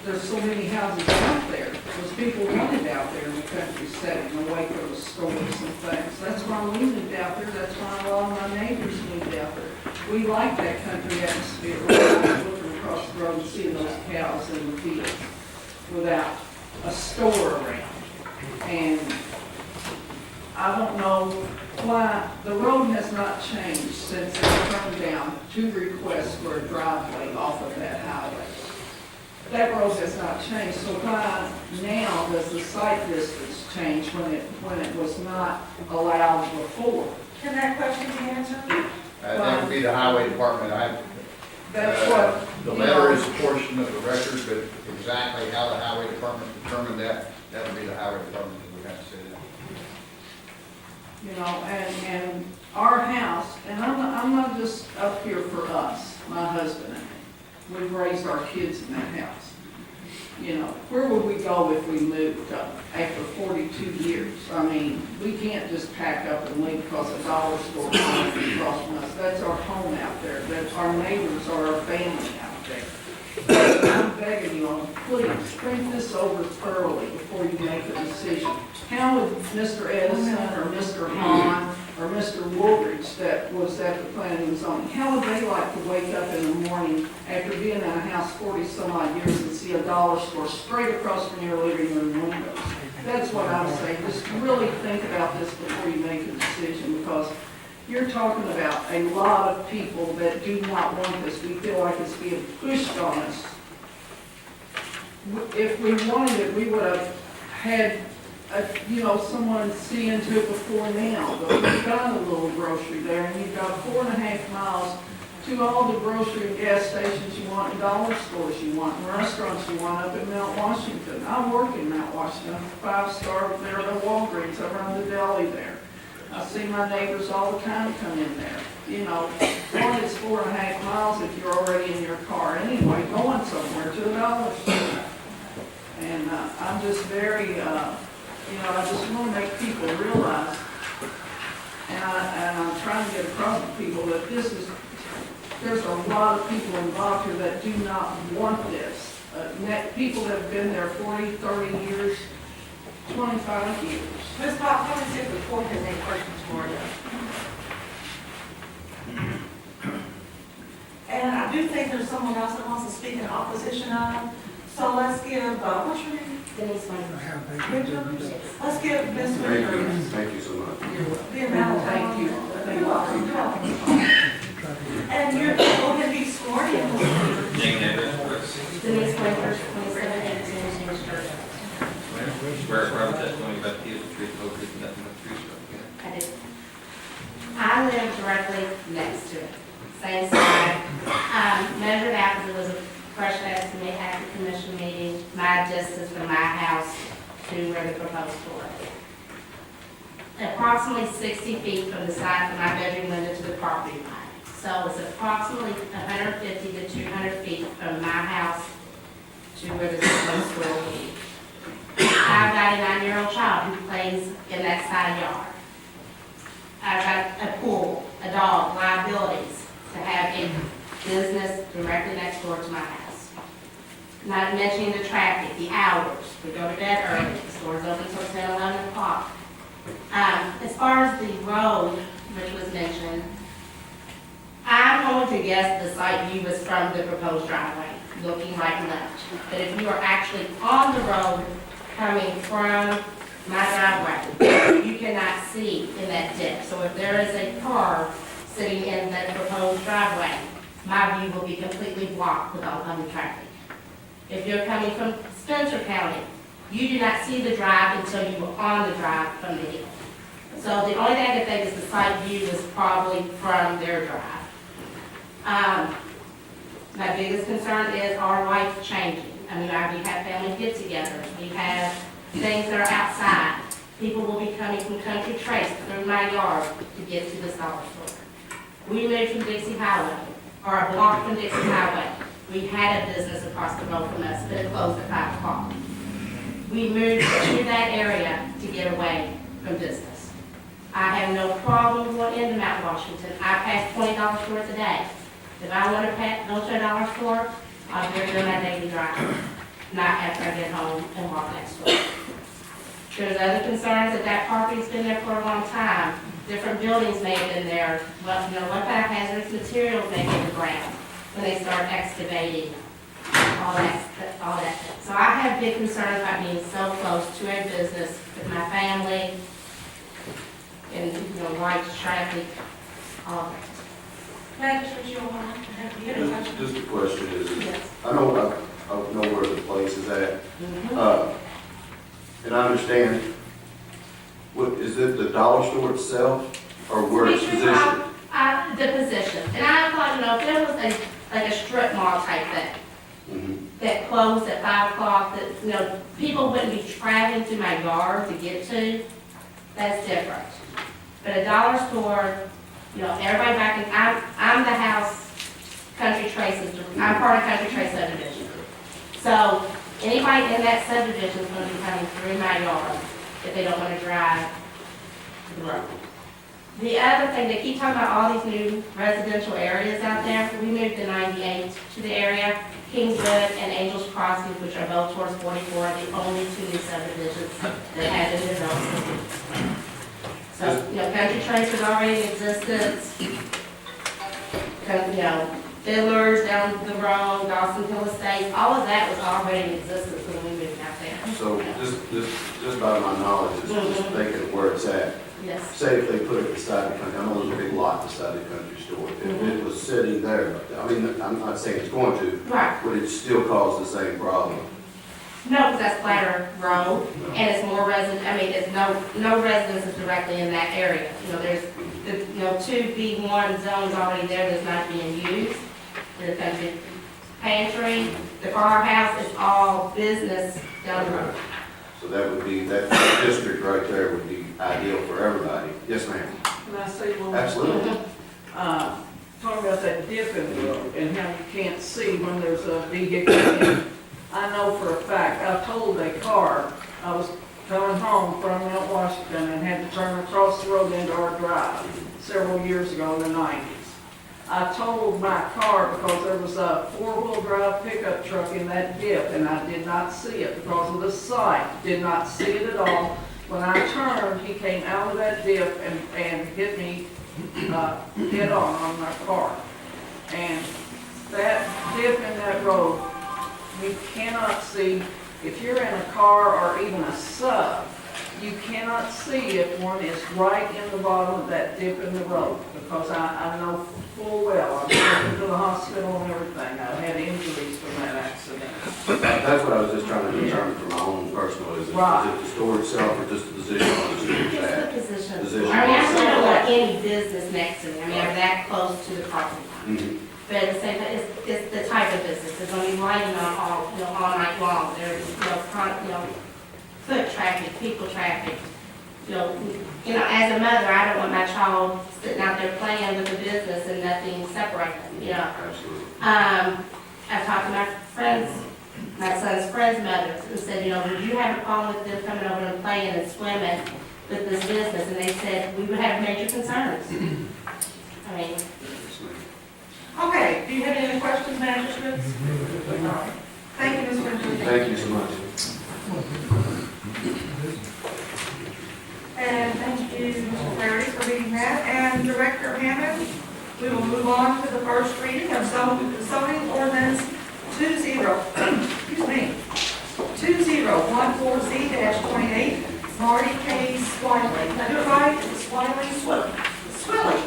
there's so many houses out there, was people wanted out there in the country setting, away from the stores and things. That's why we moved out there, that's why a lot of my neighbors moved out there. We like that country atmosphere, looking across the road and seeing those cows in the fields without a store around. And I don't know why the road has not changed since it was turned down, 2 requests for a driveway off of that highway. That road has not changed, so why now does the site distance change when it was not allowed before? Can that question be answered? That would be the highway department. That's what. The letter is a portion of the record, but exactly how the highway department determined that would be the highway department that would have to say that. You know, and our house, and I'm not just up here for us, my husband and me. We've raised our kids in that house. You know, where would we go if we moved after 42 years? I mean, we can't just pack up and leave because a dollar store is across from us. That's our home out there. That's our neighbors are our family out there. I'm begging you, please think this over thoroughly before you make a decision. How would Mr. Edison or Mr. Hahn or Mr. Woolridge that was at the planning and zoning, how would they like to wake up in the morning after being in a house 40 some odd years and see a dollar store straight across from your living room windows? That's what I'm saying. Just really think about this before you make a decision, because you're talking about a lot of people that do not want this. We feel like it's being pushed on us. If we wanted it, we would have had someone see into it before now, but we've got a little grocery there, and you've got 4.5 miles to all the grocery and gas stations you want, and dollar stores you want, and restaurants you want up in Mount Washington. I work in Mount Washington, 5-star there at Walgreens, I run the deli there. I see my neighbors all the time come in there. You know, one is 4.5 miles if you're already in your car anyway, going somewhere to a dollar store. And I'm just very, I just want to make people realize, and I'm trying to get across to people that there's a lot of people involved here that do not want this. People that have been there 40, 30 years, 25 years. Ms. Pop, let me see if the court has any questions for you. And I do think there's someone else that wants to speak in opposition of, so let's give, what's your name? Denise Winters. Let's give Ms. Thank you, Winters thank you so much. the amount of time. You're welcome. You're welcome. And you're going to be sworn in. Denise Winters, 2718 James Church. Where private testimony about the use of tree focus and nothing but tree stuff. I do. I live directly next to it, same side. Measured out, because it was a fresh estimate at the commission meeting, my distance from my house to where the proposed door is. Approximately 60 feet from the side of my bedroom window to the property line. So it's approximately 150 to 200 feet from my house to where the proposed door will be. I've got a 9-year-old child who plays in that side yard. I've got a pool, a dog, liabilities to have a business directly next door to my house. Not mentioning the traffic, the hours. We go to bed early, the store's open until 10, 11 o'clock. As far as the road, which was mentioned, I'm going to guess the site view is from the proposed driveway, looking right and left. But if you are actually on the road coming from my driveway, you cannot see in that dip. So if there is a car sitting in that proposed driveway, my view will be completely blocked with all other traffic. If you're coming from Spencer County, you do not see the drive until you are on the drive from the hill. So the only thing I can think is the side view is probably from their drive. My biggest concern is our life changing. I mean, we have family get-togethers, we have things that are outside. People will be coming from Country Trace through my yard to get to this dollar store. We moved from Dixie Highway, or a block from Dixie Highway. We had a business across the road from us, but it closed at 5 o'clock. We moved to that area to get away from business. I have no problem going into Mount Washington. I pass $20 stores a day. If I want to go to a dollar store, I'll be doing my daily drive, not after I get home and walk next door. There's other concerns that property's been there for a long time. Different buildings may have been there. Well, what kind of hazardous materials may be in the ground when they start excavating, all that stuff. So I have big concerns about being so close to a business with my family. and, lights, traffic, all of that. Magistrate, you want to have the other question? Just a question is, Yes. I know where the place is at, and I understand, what, is it the dollar store itself, or where it's positioned? The position, and I thought, if there was like a strip mall type thing that closed at 5 o'clock, that, people wouldn't be traveling to my yard to get to, that's different. But a dollar store, everybody back in, I'm the house, Country Traces, I'm part of Country Trace subdivision. So anybody in that subdivision is going to be coming through my yard if they don't want to drive to the road. The other thing, they keep talking about all these new residential areas out there. We moved the 98 to the area. Kingswood and Angels Crossing, which are both towards 44, are the only 2 new subdivisions that have been developed. So, Country Trace has already existed. Fiddlers down the road, Dawson Hill Estates, all of that was already in existence when we moved out there. So, just by my knowledge, just thinking where it's at. Yes. Say if they put it beside the country, I know there's a big lot beside the country store. If it was sitting there, I mean, I'm not saying it's going to. Right. Would it still cause the same problem? No, because that's flatter road, and it's more there's no residences directly in that area. There's, 2 B1 zones already there that's not being used. The country pantry, the firehouse is all business down the road. So that district right there would be ideal for everybody. Yes, ma'am. Can I say one? Absolutely. Talking about that dip in the road and how you can't see when there's a vehicle in. I know for a fact, I told a car, I was coming home from Mount Washington and had to turn across the road into our drive several years ago in the 90s. I told my car because there was a 4-wheel drive pickup truck in that dip and I did not see it because of the sight, did not see it at all. When I turned, he came out of that dip and hit me head on my car. And that dip in that road, you cannot see, if you're in a car or even a sub, you cannot see if one is right in the bottom of that dip in the road, because I know full well, I've been to the hospital and everything, I've had injuries from that accident. That's what I was just trying to determine from my own personal, is it the store itself or just the position on the street? Just the position. Position. I don't want any business next to me. I'm that close to the property line. But at the same time, it's the type of business. It's going to be lighting on all night long. There's, foot traffic, people traffic. As a mother, I don't want my child sitting out there playing with the business and nothing separating them, Absolutely. I talked to my son's friend's mother, and said, would you have a problem with them coming over and playing and swimming with this business? And they said, we would have major concerns. Okay, do you have any other questions, magistrates? Thank you, Ms. Winter. Thank you so much. And thank you, Mr. Clarity, for reading that. And Director Hammond, we will move on to the first reading of zoning ordinance 2014Z-28, Marty K. Swiley. Did I do it right? Is it Swiley? Swilly.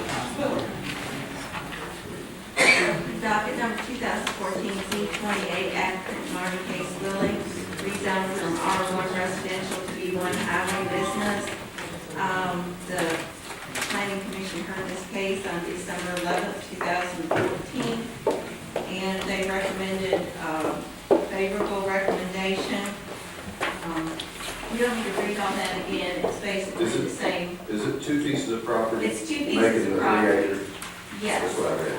Docket number 2014Z-28, applicant Marty K. Swilly, rezoned from R1 residential to B1 highway business. The planning commission heard this case on December 11th, 2014, and they recommended favorable recommendation. You don't need to read on that again. It's basically the same. Is it 2 pieces of property? It's 2 pieces Making of it a property. 3 acre? Yes. That's what I read.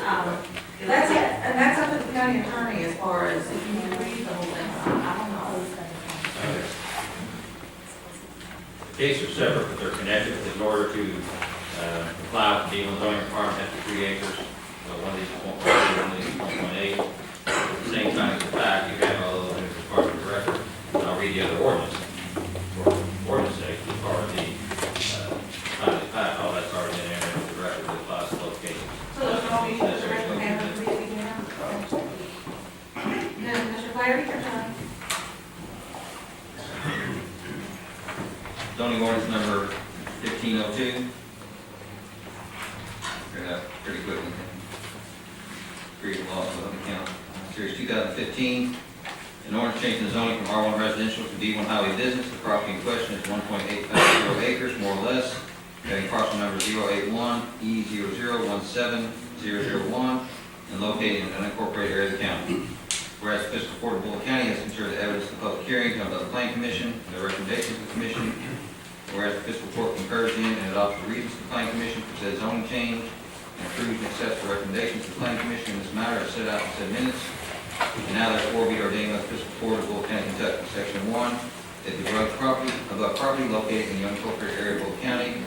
That's it, and that's up to the county attorney as far as if you need to read the whole thing. I don't know. The cases are separate, but they're connected. In order to comply with the D1 zoning requirement, has to be 3 acres. So one of these is 1.2, one of these is 1.8. At the same time as the fact, you have all those things as part of the record. And I'll read the other ordinance. For ordinance sake, as far as the all that's already in there, and the record that applies to both cases. So there's no need to Director Hammond to read it again? Then Mr. Clarity, your turn. Zoning ordinance number 1502, 2015. An ordinance changing the zoning from R1 residential to D1 highway business. The property in question is 1.850 acres, more or less, having parcel number 081E00170001 and located in an unincorporated area of the county. Whereas the Fiscal Court of Bullitt County has considered the evidence of the public hearing held by the Planning Commission and the recommendations of the Commission. Whereas the Fiscal Court concurs in and adopts the reasons of the Planning Commission for said zoning change and approves and accepts the recommendations of the Planning Commission in this matter as set out in said minutes. And now therefore be ordained by the Fiscal Court of Bullitt County, Kentucky, Section 1, that the above property located in the unincorporated area of Bullitt County, and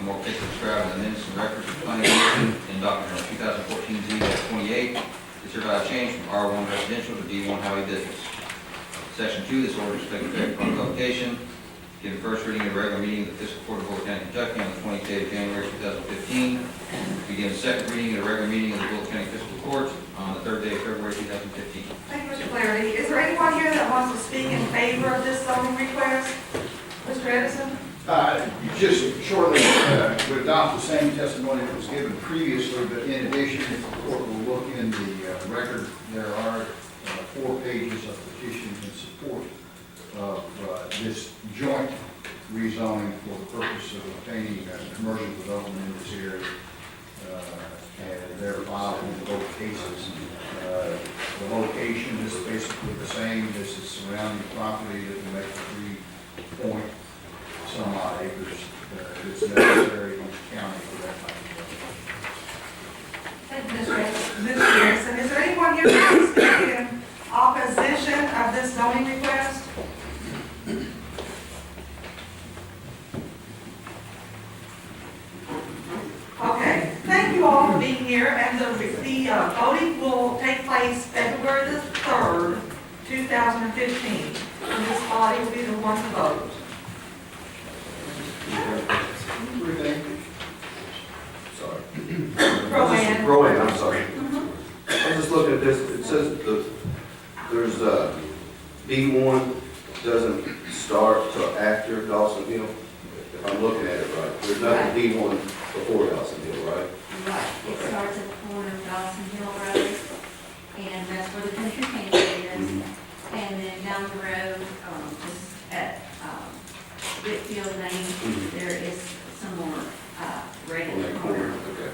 more particularly described in the minutes and records of the Planning Commission in document number 2014-Z-28, is hereby changed from R1 residential to D1 highway business. Section 2, this order is effective upon publication. Give first reading of the regular meeting of the Fiscal Court of Bullitt County, Kentucky on the 20th day of January 2015. Begin the second reading of the regular meeting of the Bullitt County Fiscal Court on the 3rd day of February 2015. Thank you, Mr. Flaherty. Is there anyone here that wants to speak in favor of this zoning request? Mr. Edison? Just shortly, would adopt the same testimony that was given previously, but in addition, if the court will look in the record, there are 4 pages of petitions in support of this joint rezoning for the purpose of obtaining commercial development in this area. And they're filed in both cases. The location is basically the same. This is surrounding property that will make 3 point some odd acres. It's necessary in the county for that type of Thank you, Mr. Harrison. Is there anyone here that wants to speak in opposition of this zoning request? Okay, thank you all for being here, and the voting will take place February the 3rd, 2015. And this body will be the one to vote. Sorry. Rowan. Rowan, I'm sorry. I was just looking at this, it says there's D1 doesn't start till after Dawson Hill, if I'm looking at it right. There's nothing D1 before Dawson Hill, right? Right, it starts at the corner of Dawson Hill Road, and that's where the country camp is. And then down the road, just at Whitfield Lane, there is some more regular corner. Okay.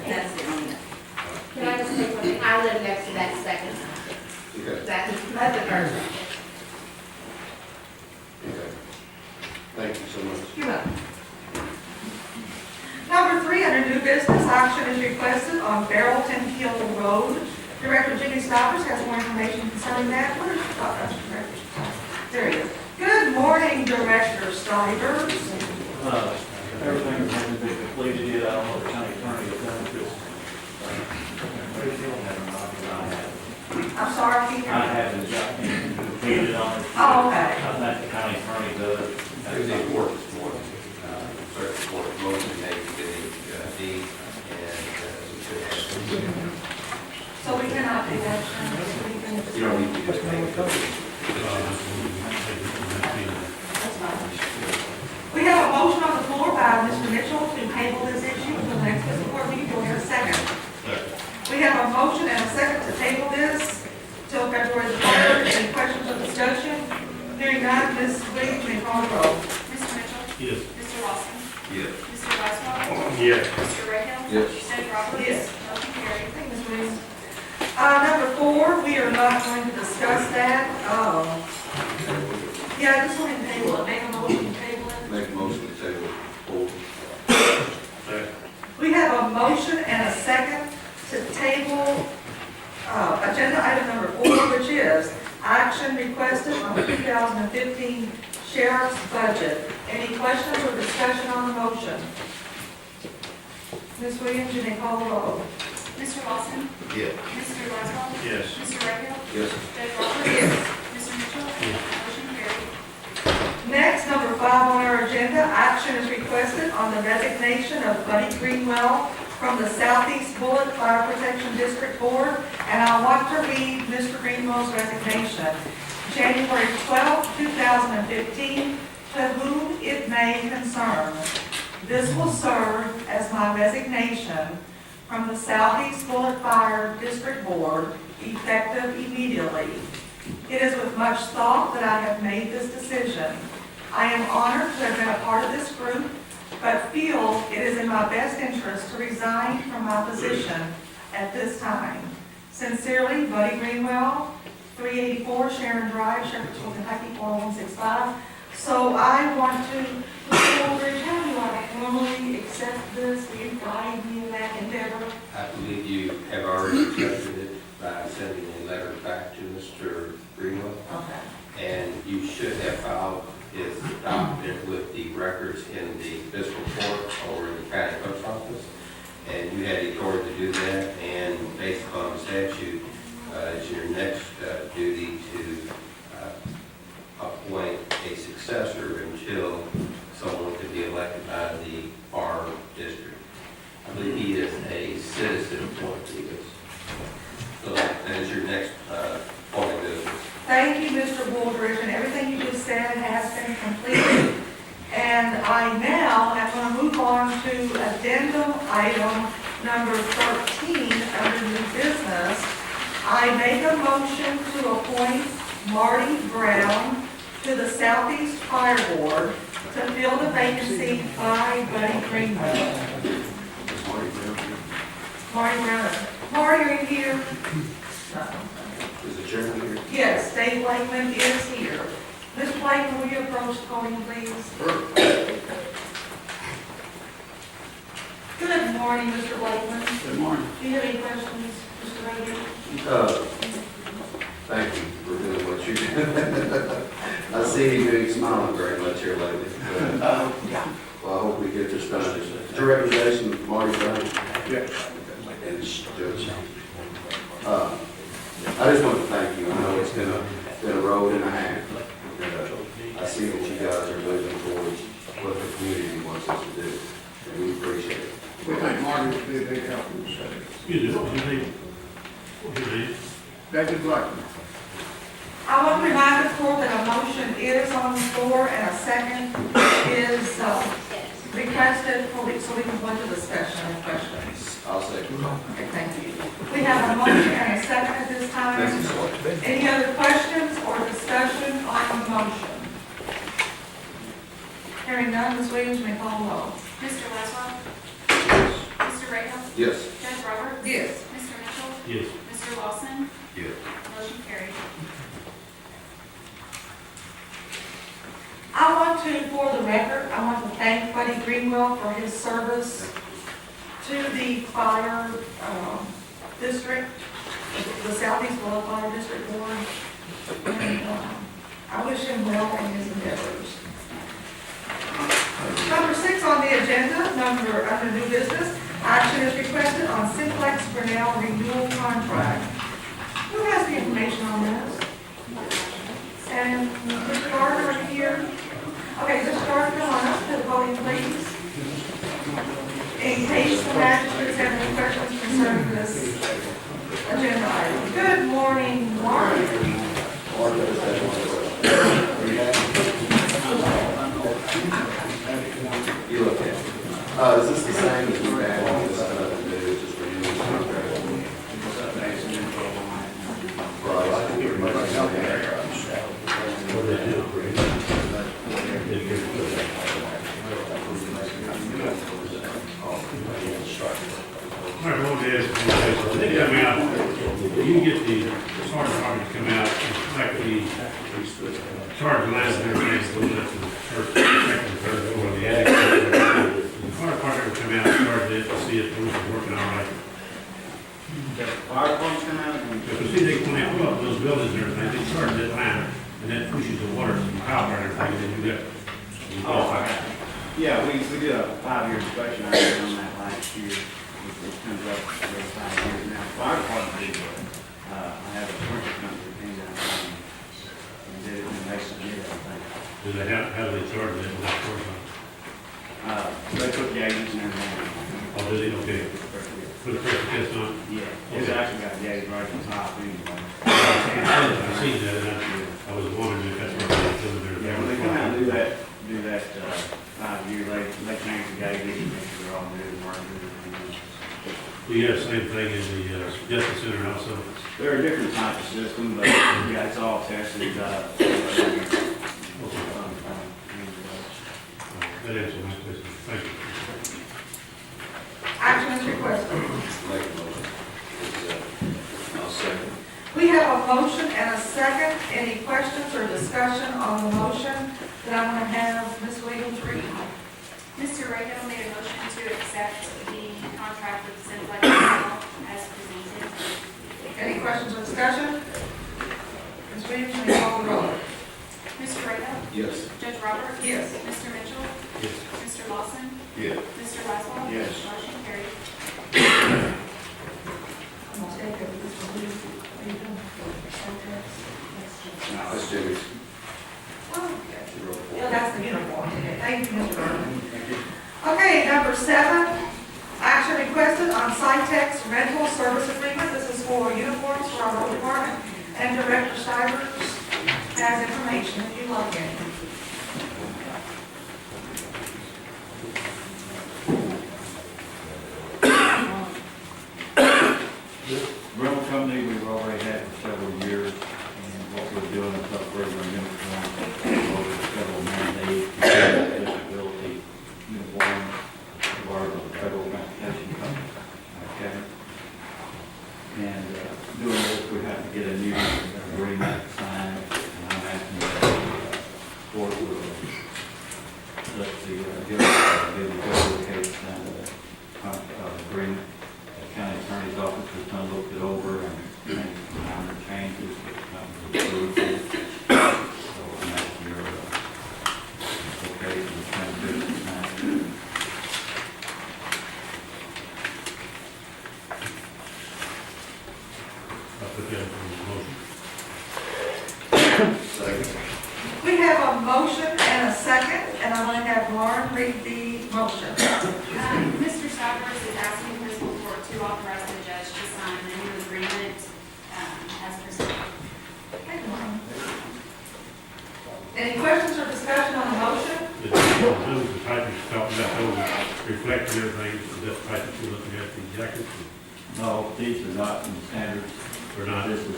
That's the only. Can I just say one thing? I live next to that second. Okay. That's the first. Okay. Thank you so much. You're welcome. Number 3, under new business, action is requested on Barrelton Hill Road. Director Jimmy Stoppers has more information concerning that. Where is Director Stoppers? There he is. Good morning, Director Stoppers. Everything has been completed yet. I don't know if the county attorney has done this. I'm sorry, I can't hear I you. haven't completed on it. Oh, okay. I think the county attorney does it. There's a court this morning, circuit court motion made to the deed, and we should have. So we cannot take action. We can just- You don't need to just make it. That's fine. We have a motion on the floor by Mr. Mitchell to table this issue to the next fiscal court meeting. Do we have a second? We have a motion and a second to table this till February the 3rd. Any questions or discussion? Hearing none, Ms. Williams, may call the roll. Mr. Mitchell? Yes. Mr. Lawson? Yes. Mr. Westphal? Yes. Mr. Rahal? Yes. Judge Roberts? Yes. Motion carried. Thank you, Ms. Williams. Number 4, we are not going to discuss that. Yeah, I just wanted to table it, make a motion to table it. Make a motion to table. Hold. We have a motion and a second to table agenda item number 4, which is action requested on the 2015 sheriff's budget. Any questions or discussion on the motion? Ms. Williams, you may call the roll. Mr. Lawson? Yes. Mr. Westphal? Yes. Mr. Rahal? Yes. Judge Roberts? Yes. Mr. Mitchell? Motion carried. Next, number 5 on our agenda, action is requested on the resignation of Buddy Greenwell from the Southeast Bullitt Fire Protection District Board, and I want to read Mr. Greenwell's resignation. January 12, 2015, to whom it may concern. This will serve as my resignation from the Southeast Bullitt Fire District Board effective immediately. It is with much thought that I have made this decision. I am honored to have been a part of this group, but feel it is in my best interest to resign from my position at this time. Sincerely, Buddy Greenwell, 384 Sharon Drive, Shepherdville, Kentucky, 40165. So I want to, Mr. Woolridge, how do I formally accept this? Will you guide me in that endeavor? I believe you have already accepted it by sending a letter back to Mr. Greenwell. Okay. And you should have filed his document with the records in the fiscal court or in the county clerk's office. And you had the authority to do that, and based upon the statute, it's your next duty to appoint a successor until someone could be elected by the bar district. I believe he is a citizen appointee. So that is your next point of business. Thank you, Mr. Woolridge, and everything you just said has been completed. And I now am going to move on to addendum item number 13 under new business. I make a motion to appoint Marty Brown to the Southeast Fire Board to fill the vacancy by Buddy Greenwell. Marty Brown. Marty, are you here? Is the chairman here? Yes, Dave Blakeman is here. Mr. Blakeman, will you approach the podium, please? Good morning, Mr. Blakeman. Good morning. Do you have any questions, Mr. Brady? Thank you for doing what you do. I see you smiling very much here lately. Well, I hope we get this done. It's your recommendation, Marty Brown? Yeah. And Judge. I just want to thank you. I know it's been a road and a half. And, I see that you guys are moving towards what the community wants us to do, and we appreciate it. We think Marty would be a big help in the city. You do, what you need. David Blackman. I want to remind the court that a motion is on the floor and a second is requested so we can go into discussion and questions. I'll say. Okay, thank you. We have a motion and a second at this time. Any other questions or discussion on the motion? Hearing none, Ms. Williams, may call the roll. Mr. Laswell? Mr. Rahal? Yes. Judge Roberts? Yes. Mr. Mitchell? Yes. Mr. Lawson? Yes. Motion carried. I want to, for the record, I want to thank Buddy Greenwell for his service to the fire district, the Southeast Bullitt Fire District Board. And I wish him well in his endeavors. Number 6 on the agenda, under new business, action is requested on Simplex Grinnell renewal contract. Who has the information on this? And Mr. Gardner here. Okay, Mr. Gardner, come on up to the podium, please. In case the magistrates have any questions concerning this agenda item. Good morning, Mark. You look at it. Is this the same as we had on this new, just renewing contract? All right, well, yes, they come out, you get the sergeant department to come out, like the sergeant lines and everything, goes up to the first, second, third floor of the attic. The fire department will come out, start it, to see if things are working all right. The fire department's come out and Because see, they, when they pull up those buildings and everything, they start that line, and that pushes the water to the power and everything, and then you got. yeah, we did a 5-year inspection on that last year. It comes up every 5 years now. Fire department did it. I have a sprinkler company that came down and did it in Mason, I think. Do they have, how do they charge that with that course on? They put gauges and everything. Oh, do they, okay, put a pressure test on? Yeah, it's actually got gauge right on top anyway. I've seen that, and I was wondering if that's what they're doing there. Yeah, when they come out and do that 5 year, they change the gauges and make sure they're all new and working. We have the same thing in the Justice Center also. They're a different type of system, but yeah, it's all tested. That answers my question. Thank you. Action is requested. Make a motion. I'll second. We have a motion and a second. Any questions or discussion on the motion? Then I'm going to have Ms. Williams read. Mr. Rayo made a motion to accept the contract with Simplex as presented. Any questions or discussion? Ms. Williams, may you call the roll? Mr. Rayo? Yes. Judge Roberts? Yes. Mr. Mitchell? Yes. Mr. Lawson? Yes. Mr. Laswell? Yes. Motion carried. I'm going to take it. This will be, are you done? Okay. That's Jimmy's. Okay. Yeah, that's the uniform. Okay, thank you, Mr. Berman. Okay, number 7, action requested on Cytex rental service agreement. This is for uniforms for our road department, and Director Stivers has information if you like it. This rental company we've already had for several years, and what we're doing is upgrading our uniform over federal mandate, disability uniform, as part of the federal transportation company. Okay. And doing this, we have to get a new agreement signed, and I'm asking the court will let the case sign the agreement. The county attorney's office has done looked it over and made some minor changes that approved it. So I'm asking your okay to the transition sign. I'll put that in the motion. Second. We have a motion and a second, and I'm going to have Lauren read the motion. Mr. Stivers is asking the fiscal court to authorize the judge to sign the new agreement as presented. Thank you, Lauren. Any questions or discussion on the motion? The type you're talking about, those reflecting everything, is that the type that you're looking at, the jackets? No, these are not in the standards. Or not? This is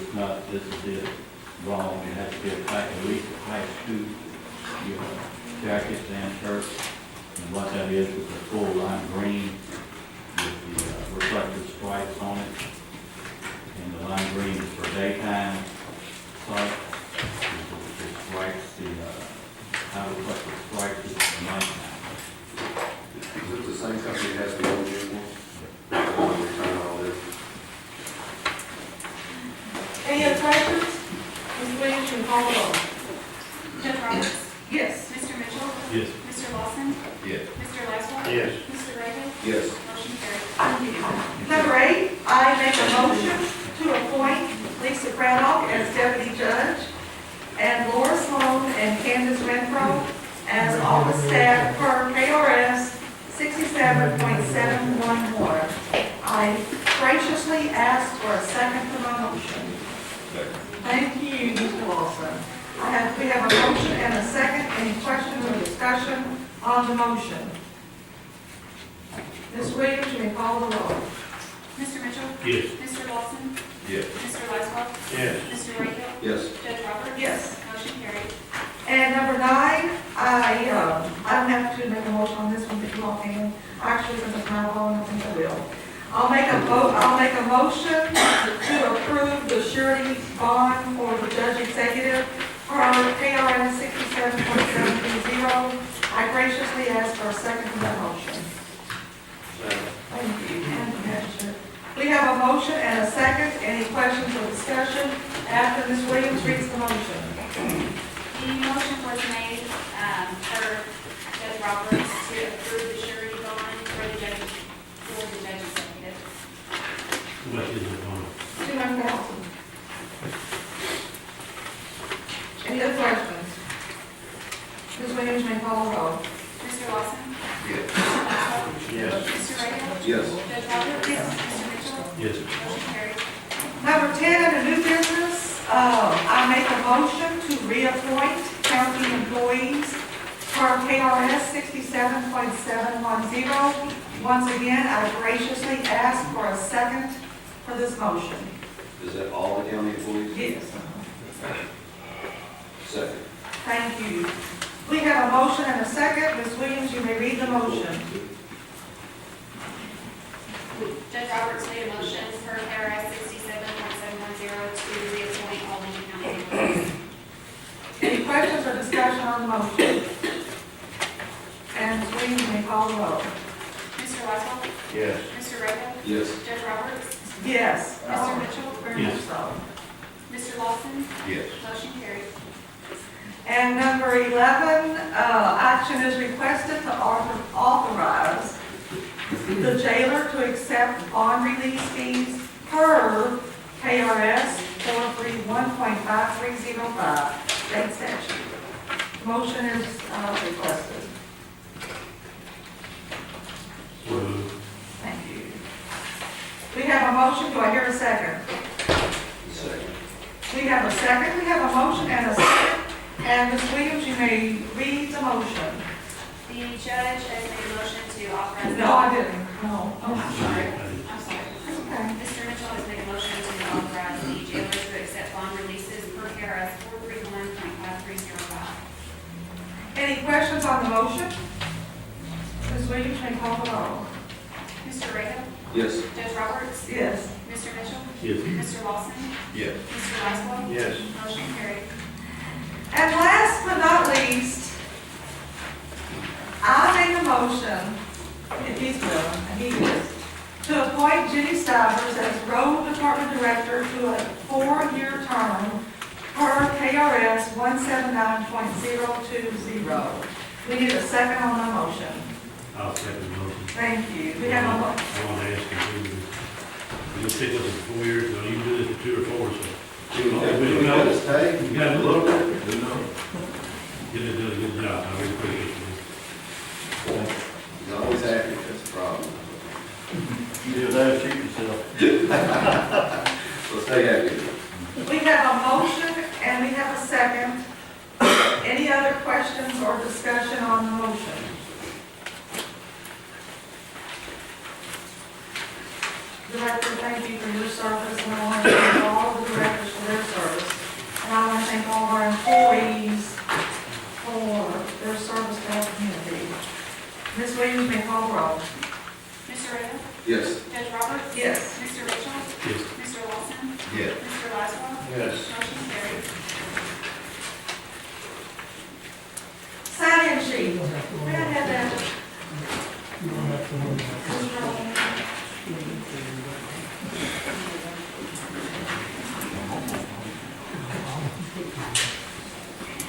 it wrong. It has to be a type, at least a type 2, jackets and shirts. And what that is a full lime green with the reflective stripes on it. And the lime green is for daytime sight. It stripes the, reflective stripes is for nighttime. Is it the same company that has the old uniform? Return all this. Any other questions? Ms. Williams, you call the roll. Judge Roberts? Yes. Mr. Mitchell? Yes. Mr. Lawson? Yes. Mr. Laswell? Yes. Mr. Rayo? Yes. Motion carried. Thank you. Number 8, I make a motion to appoint Lisa Craddock as deputy judge and Laura Sloan and Candace Renfro as office staff per KRS 67.711. I graciously ask for a second to my motion. Thank you, Mr. Lawson. We have a motion and a second. Any questions or discussion on the motion? Ms. Williams, you may call the roll. Mr. Mitchell? Yes. Mr. Lawson? Yes. Mr. Laswell? Yes. Mr. Rayo? Yes. Judge Roberts? Yes. Motion carried. And number 9, I don't have to make a motion on this one, but you all can. Actually, since it's my phone, I think I will. I'll make a motion to approve the surety bond for the judge executive for KRS 67.730. I graciously ask for a second to that motion. Thank you. And we have a motion and a second. Any questions or discussion after Ms. Williams reads the motion? The motion was made for Judge Roberts to approve the surety bond for the judge executive. What is it on? 200,000. Any other questions? Ms. Williams, may call the roll. Mr. Lawson? Yes. Mr. Laswell? Yes. Mr. Rayo? Yes. Judge Roberts? Yes. Mr. Mitchell? Yes. Motion carried. Number 10, under new business, I make a motion to reappoint county employees for KRS 67.710. Once again, I graciously ask for a second for this motion. Is that all the county employees? Yes. Second. Thank you. We have a motion and a second. Ms. Williams, you may read the motion. Judge Roberts made a motion per KRS 67.710 to reappoint all Lincoln County employees. Any questions or discussion on the motion? And Ms. Williams, you may call the roll. Mr. Laszlo? Yes. Mr. Rego? Yes. Judge Roberts? Yes. Mr. Mitchell? Very much so. Mr. Lawson? Yes. Motion carries. And number 11, action is requested to authorize the jailer to accept bond release fees per KRS 431.5305 state statute. Motion is requested. Thank you. We have a motion. Do I hear a second? Second. We have a second. We have a motion and a second. And Ms. Williams, you may read the motion. The judge has made a motion to authorize. No, I didn't. No. Oh, I'm sorry. I'm sorry. Okay. Mr. Mitchell has made a motion to authorize the jailer to accept bond releases per KRS 431.5305. Any questions on the motion? Ms. Williams, may call the roll. Mr. Rego? Yes. Judge Roberts? Yes. Mr. Mitchell? Yes. Mr. Lawson? Yes. Mr. Laszlo? Yes. Motion carried. And last but not least, I make a motion, if he's willing, and he is, to appoint Jenny Stivers as Road Department Director to a 4-year term per KRS 179.020. We need a second on the motion. I'll second the motion. Thank you. We have a motion. I want to ask you, you stick with it for 4 years, no, you can do this for 2 or 4, so. You got to look. Get it, done a good job, I really appreciate it. He's always happy, that's the problem. You do that, shoot yourself. So stay happy. We have a motion and we have a second. Any other questions or discussion on the motion? Director, thank you for your service, and I want to thank all the directors for their service. And I want to thank all of our employees for their service to our community. Ms. Williams, may call the roll. Mr. Rego? Yes. Judge Roberts? Yes. Mr. Mitchell? Yes. Mr. Lawson? Yes. Mr. Laszlo? Yes. Motion carried. Sign-in sheet. May I have that?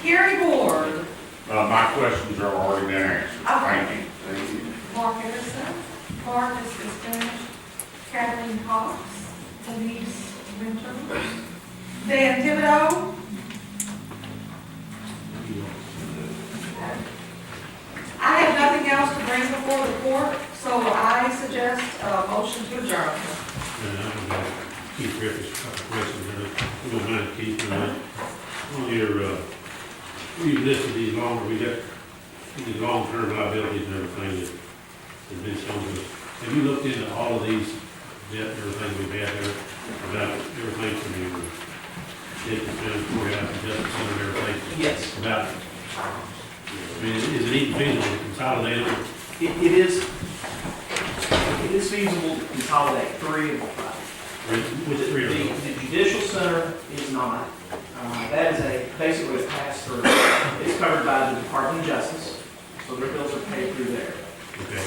Hearing board. My questions are already been answered. Thank you. Thank you. Mark Harrison. Mark is finished. Kathleen Cox. Denise Winter. Dan Thibodeau. I have nothing else to bring before the court, so I suggest a motion to adjourn. And I have Keith Griffith's a couple of questions there. We don't mind Keith, on your, we've listed these these long-term liabilities and everything that has been shown to us. Have you looked into all of these, debt, everything we've had there, about everything from your district center, courthouse, and justice center, and everything? Yes. About, I mean, is it even feasible to consolidate them? It is feasible to consolidate 3 of the 5. Which 3 of them? The judicial center is not. That is basically a pass-through. It's covered by the Department of Justice, so their bills are paid through there. Okay.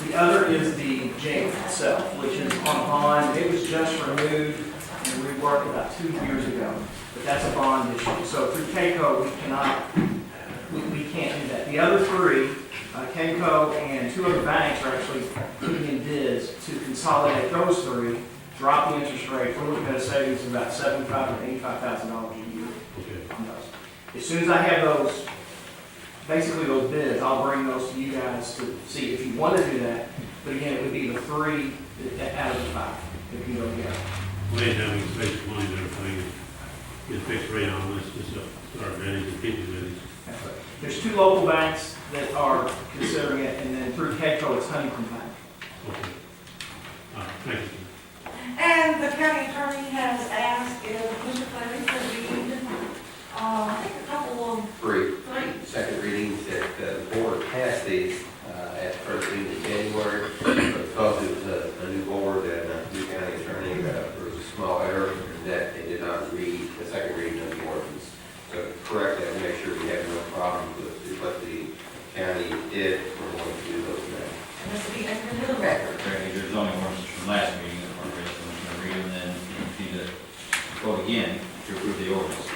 The other is the jail itself, which is on bond. It was just removed and reworked about 2 years ago, but that's a bond issue. So through KCO, we can't do that. The other 3, KCO and 2 other banks are actually putting in bids to consolidate those 3, drop the interest rate. We're looking at a savings of about $75,000 to $85,000 a year on those. As soon as I have those, basically those bids, I'll bring those to you guys to see if you want to do that. But again, it would be the 3 out of the 5 that can go together. Laying down these basic money and everything, get a fixed rate on this, just start advantage and keep advantage. There's 2 local banks that are considering it, and then through KCO, it's Huntington Bank. Okay. Thank you. And the county attorney has asked if Mr. Clary could read, I think a couple of, Three. three. Second readings that the board passed these at the first meeting in January, but because it was a new board and a new county attorney, there was a small error that they did not read the second reading of the ordinance. So to correct that, make sure we have no problem with what the county did, we're going to do those now. And this will be entered into the record. Correct, there's only ordinance from last meeting, that we're going to read, and then you need to vote again to approve the ordinance.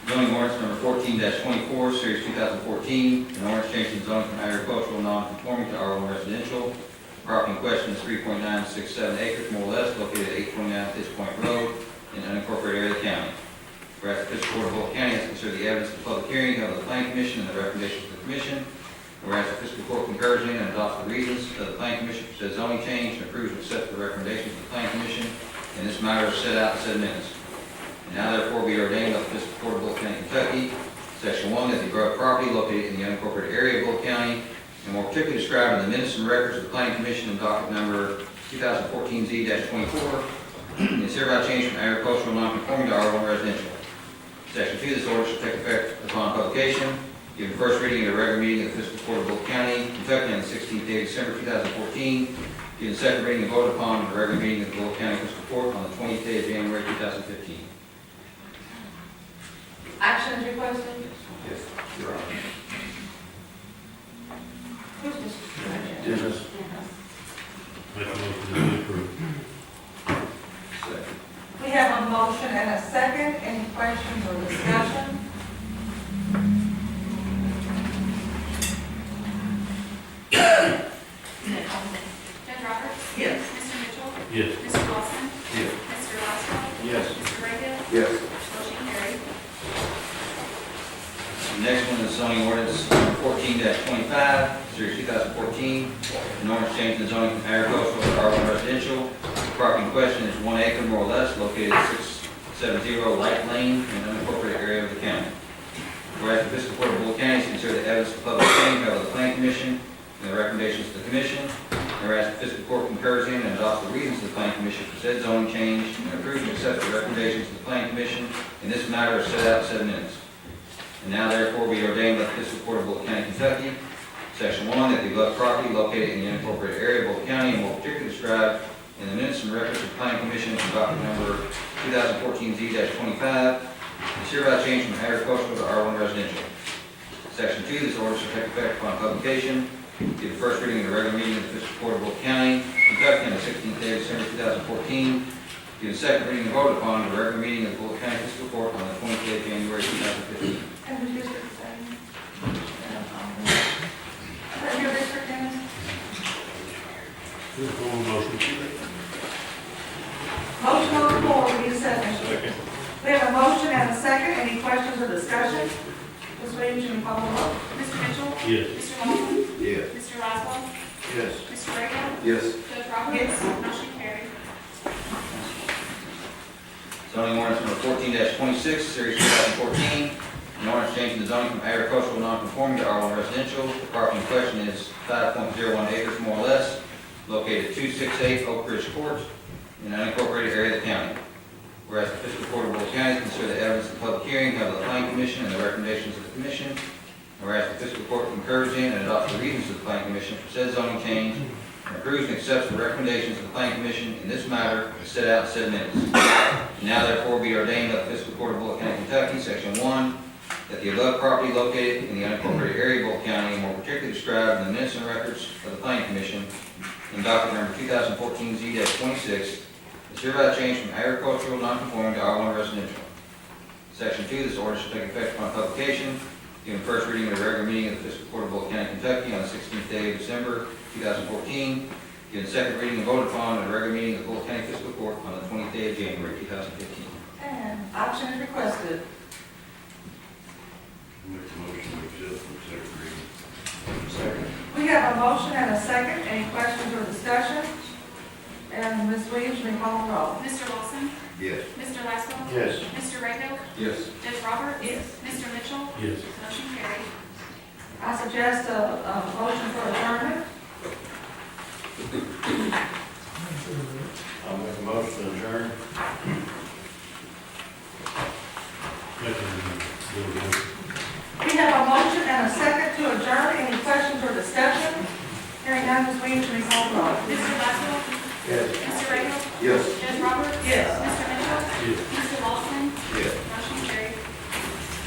Zoning ordinance number 14-24, series 2014, an ordinance changing zoning from agricultural non-conforming to R1 residential. Property in question is 3.967 acres, more or less, located at 829 Fish Point Road in an unincorporated area of the county. Whereas the Fiscal Court of Bullitt County has considered the evidence of the public hearing held at the Planning Commission and the recommendations of the Commission. Whereas the Fiscal Court concurs in and adopts the reasons of the Planning Commission for said zoning change and approves and accepts the recommendations of the Planning Commission in this matter is set out in said minutes. And now therefore be ordained by the Fiscal Court of Bullitt County, Kentucky, Section 1, that the above property located in the unincorporated area of Bullitt County, and more particularly described in the minutes and records of the Planning Commission in docket number 2014-Z-24, is hereby changed from agricultural non-conforming to R1 residential. Section 2, this order shall take effect upon publication, given first reading at a regular meeting of the Fiscal Court of Bullitt County, Kentucky on the 16th day of December 2014, given second reading and voted upon at a regular meeting of the Bullitt County Fiscal Court on the 20th day of January 2015. Action is requested. Yes, Your Honor. Who's this? Dennis. Make a motion to approve. Second. We have a motion and a second. Any questions or discussion? Judge Roberts? Yes. Mr. Mitchell? Yes. Mr. Lawson? Yes. Mr. Laszlo? Yes. Mr. Rayfield? Yes. Motion carried. The next one is zoning ordinance number 14-25, series 2014, an ordinance changing the zoning from agricultural to R1 residential. The property in question is 1 acre more or less, located at 670 Light Lane in an unincorporated area of the county. Whereas the Fiscal Court of Bullitt County has considered the evidence of public hearing held at the Planning Commission and the recommendations of the Commission. Whereas the Fiscal Court concurs in and adopts the reasons of the Planning Commission for said zoning change and approves and accepts the recommendations of the Planning Commission in this matter is set out in said minutes. And now therefore be ordained by the Fiscal Court of Bullitt County, Kentucky, Section 1, that the above property located in the unincorporated area of Bullitt County and more particularly described in the minutes and records of the Planning Commission in docket number 2014-Z-25 is hereby changed from agricultural to R1 residential. Section 2, this order shall take effect upon publication, give the first reading of the regular meeting of the Fiscal Court of Bullitt County, Kentucky on the 16th day of December 2014, give the second reading and vote upon the regular meeting of the Bullitt County Fiscal Court on the 20th day of January 2015. And the district saying? Is that your district, Dennis? Motion. Motion on the floor, we need a second. Second. We have a motion and a second. Any questions or discussion? Ms. Williams, you can call the roll. Mr. Mitchell? Yes. Mr. Lawson? Yes. Mr. Laszlo? Yes. Mr. Rayfield? Yes. Judge Roberts? Yes. Motion carried. Zoning ordinance number 14-26, series 2014, an ordinance changing the zoning from agricultural non-conforming to R1 residential. The property in question is 5.01 acres more or less, located at 268 Oak Ridge Court in an unincorporated area of the county. Whereas the Fiscal Court of Bullitt County considered the evidence of the public hearing held at the Planning Commission and the recommendations of the Commission. Whereas the Fiscal Court concurs in and adopts the reasons of the Planning Commission for said zoning change and approves and accepts the recommendations of the Planning Commission in this matter as set out in said minutes. Now therefore be ordained by the Fiscal Court of Bullitt County, Kentucky, Section 1, that the above property located in the unincorporated area of Bullitt County and more particularly described in the minutes and records of the Planning Commission in docket number 2014-Z-26 is hereby changed from agricultural non-conforming to R1 residential. Section 2, this order shall take effect upon publication, given first reading at a regular meeting of the Fiscal Court of Bullitt County, Kentucky on the 16th day of December 2014, given second reading and voted upon at a regular meeting of the Bullitt County Fiscal Court on the 20th day of January 2015. And option is requested. Make a motion to accept the second reading. Second. We have a motion and a second. Any questions or discussion? And Ms. Williams, you may call the roll. Mr. Lawson? Yes. Mr. Laszlo? Yes. Mr. Rayfield? Yes. Judge Roberts? Yes. Mr. Mitchell? Yes. Motion carried. I suggest a motion for adjournment. I'll make a motion to adjourn. We have a motion and a second to adjourn. Any questions or discussion? Hearing none, Ms. Williams, please call the roll. Mr. Wessel? Yes. Mr. Riegel? Yes. Judge Roberts? Yes. Mr. Mitchell? Yes. Mr. Lawson? Yes.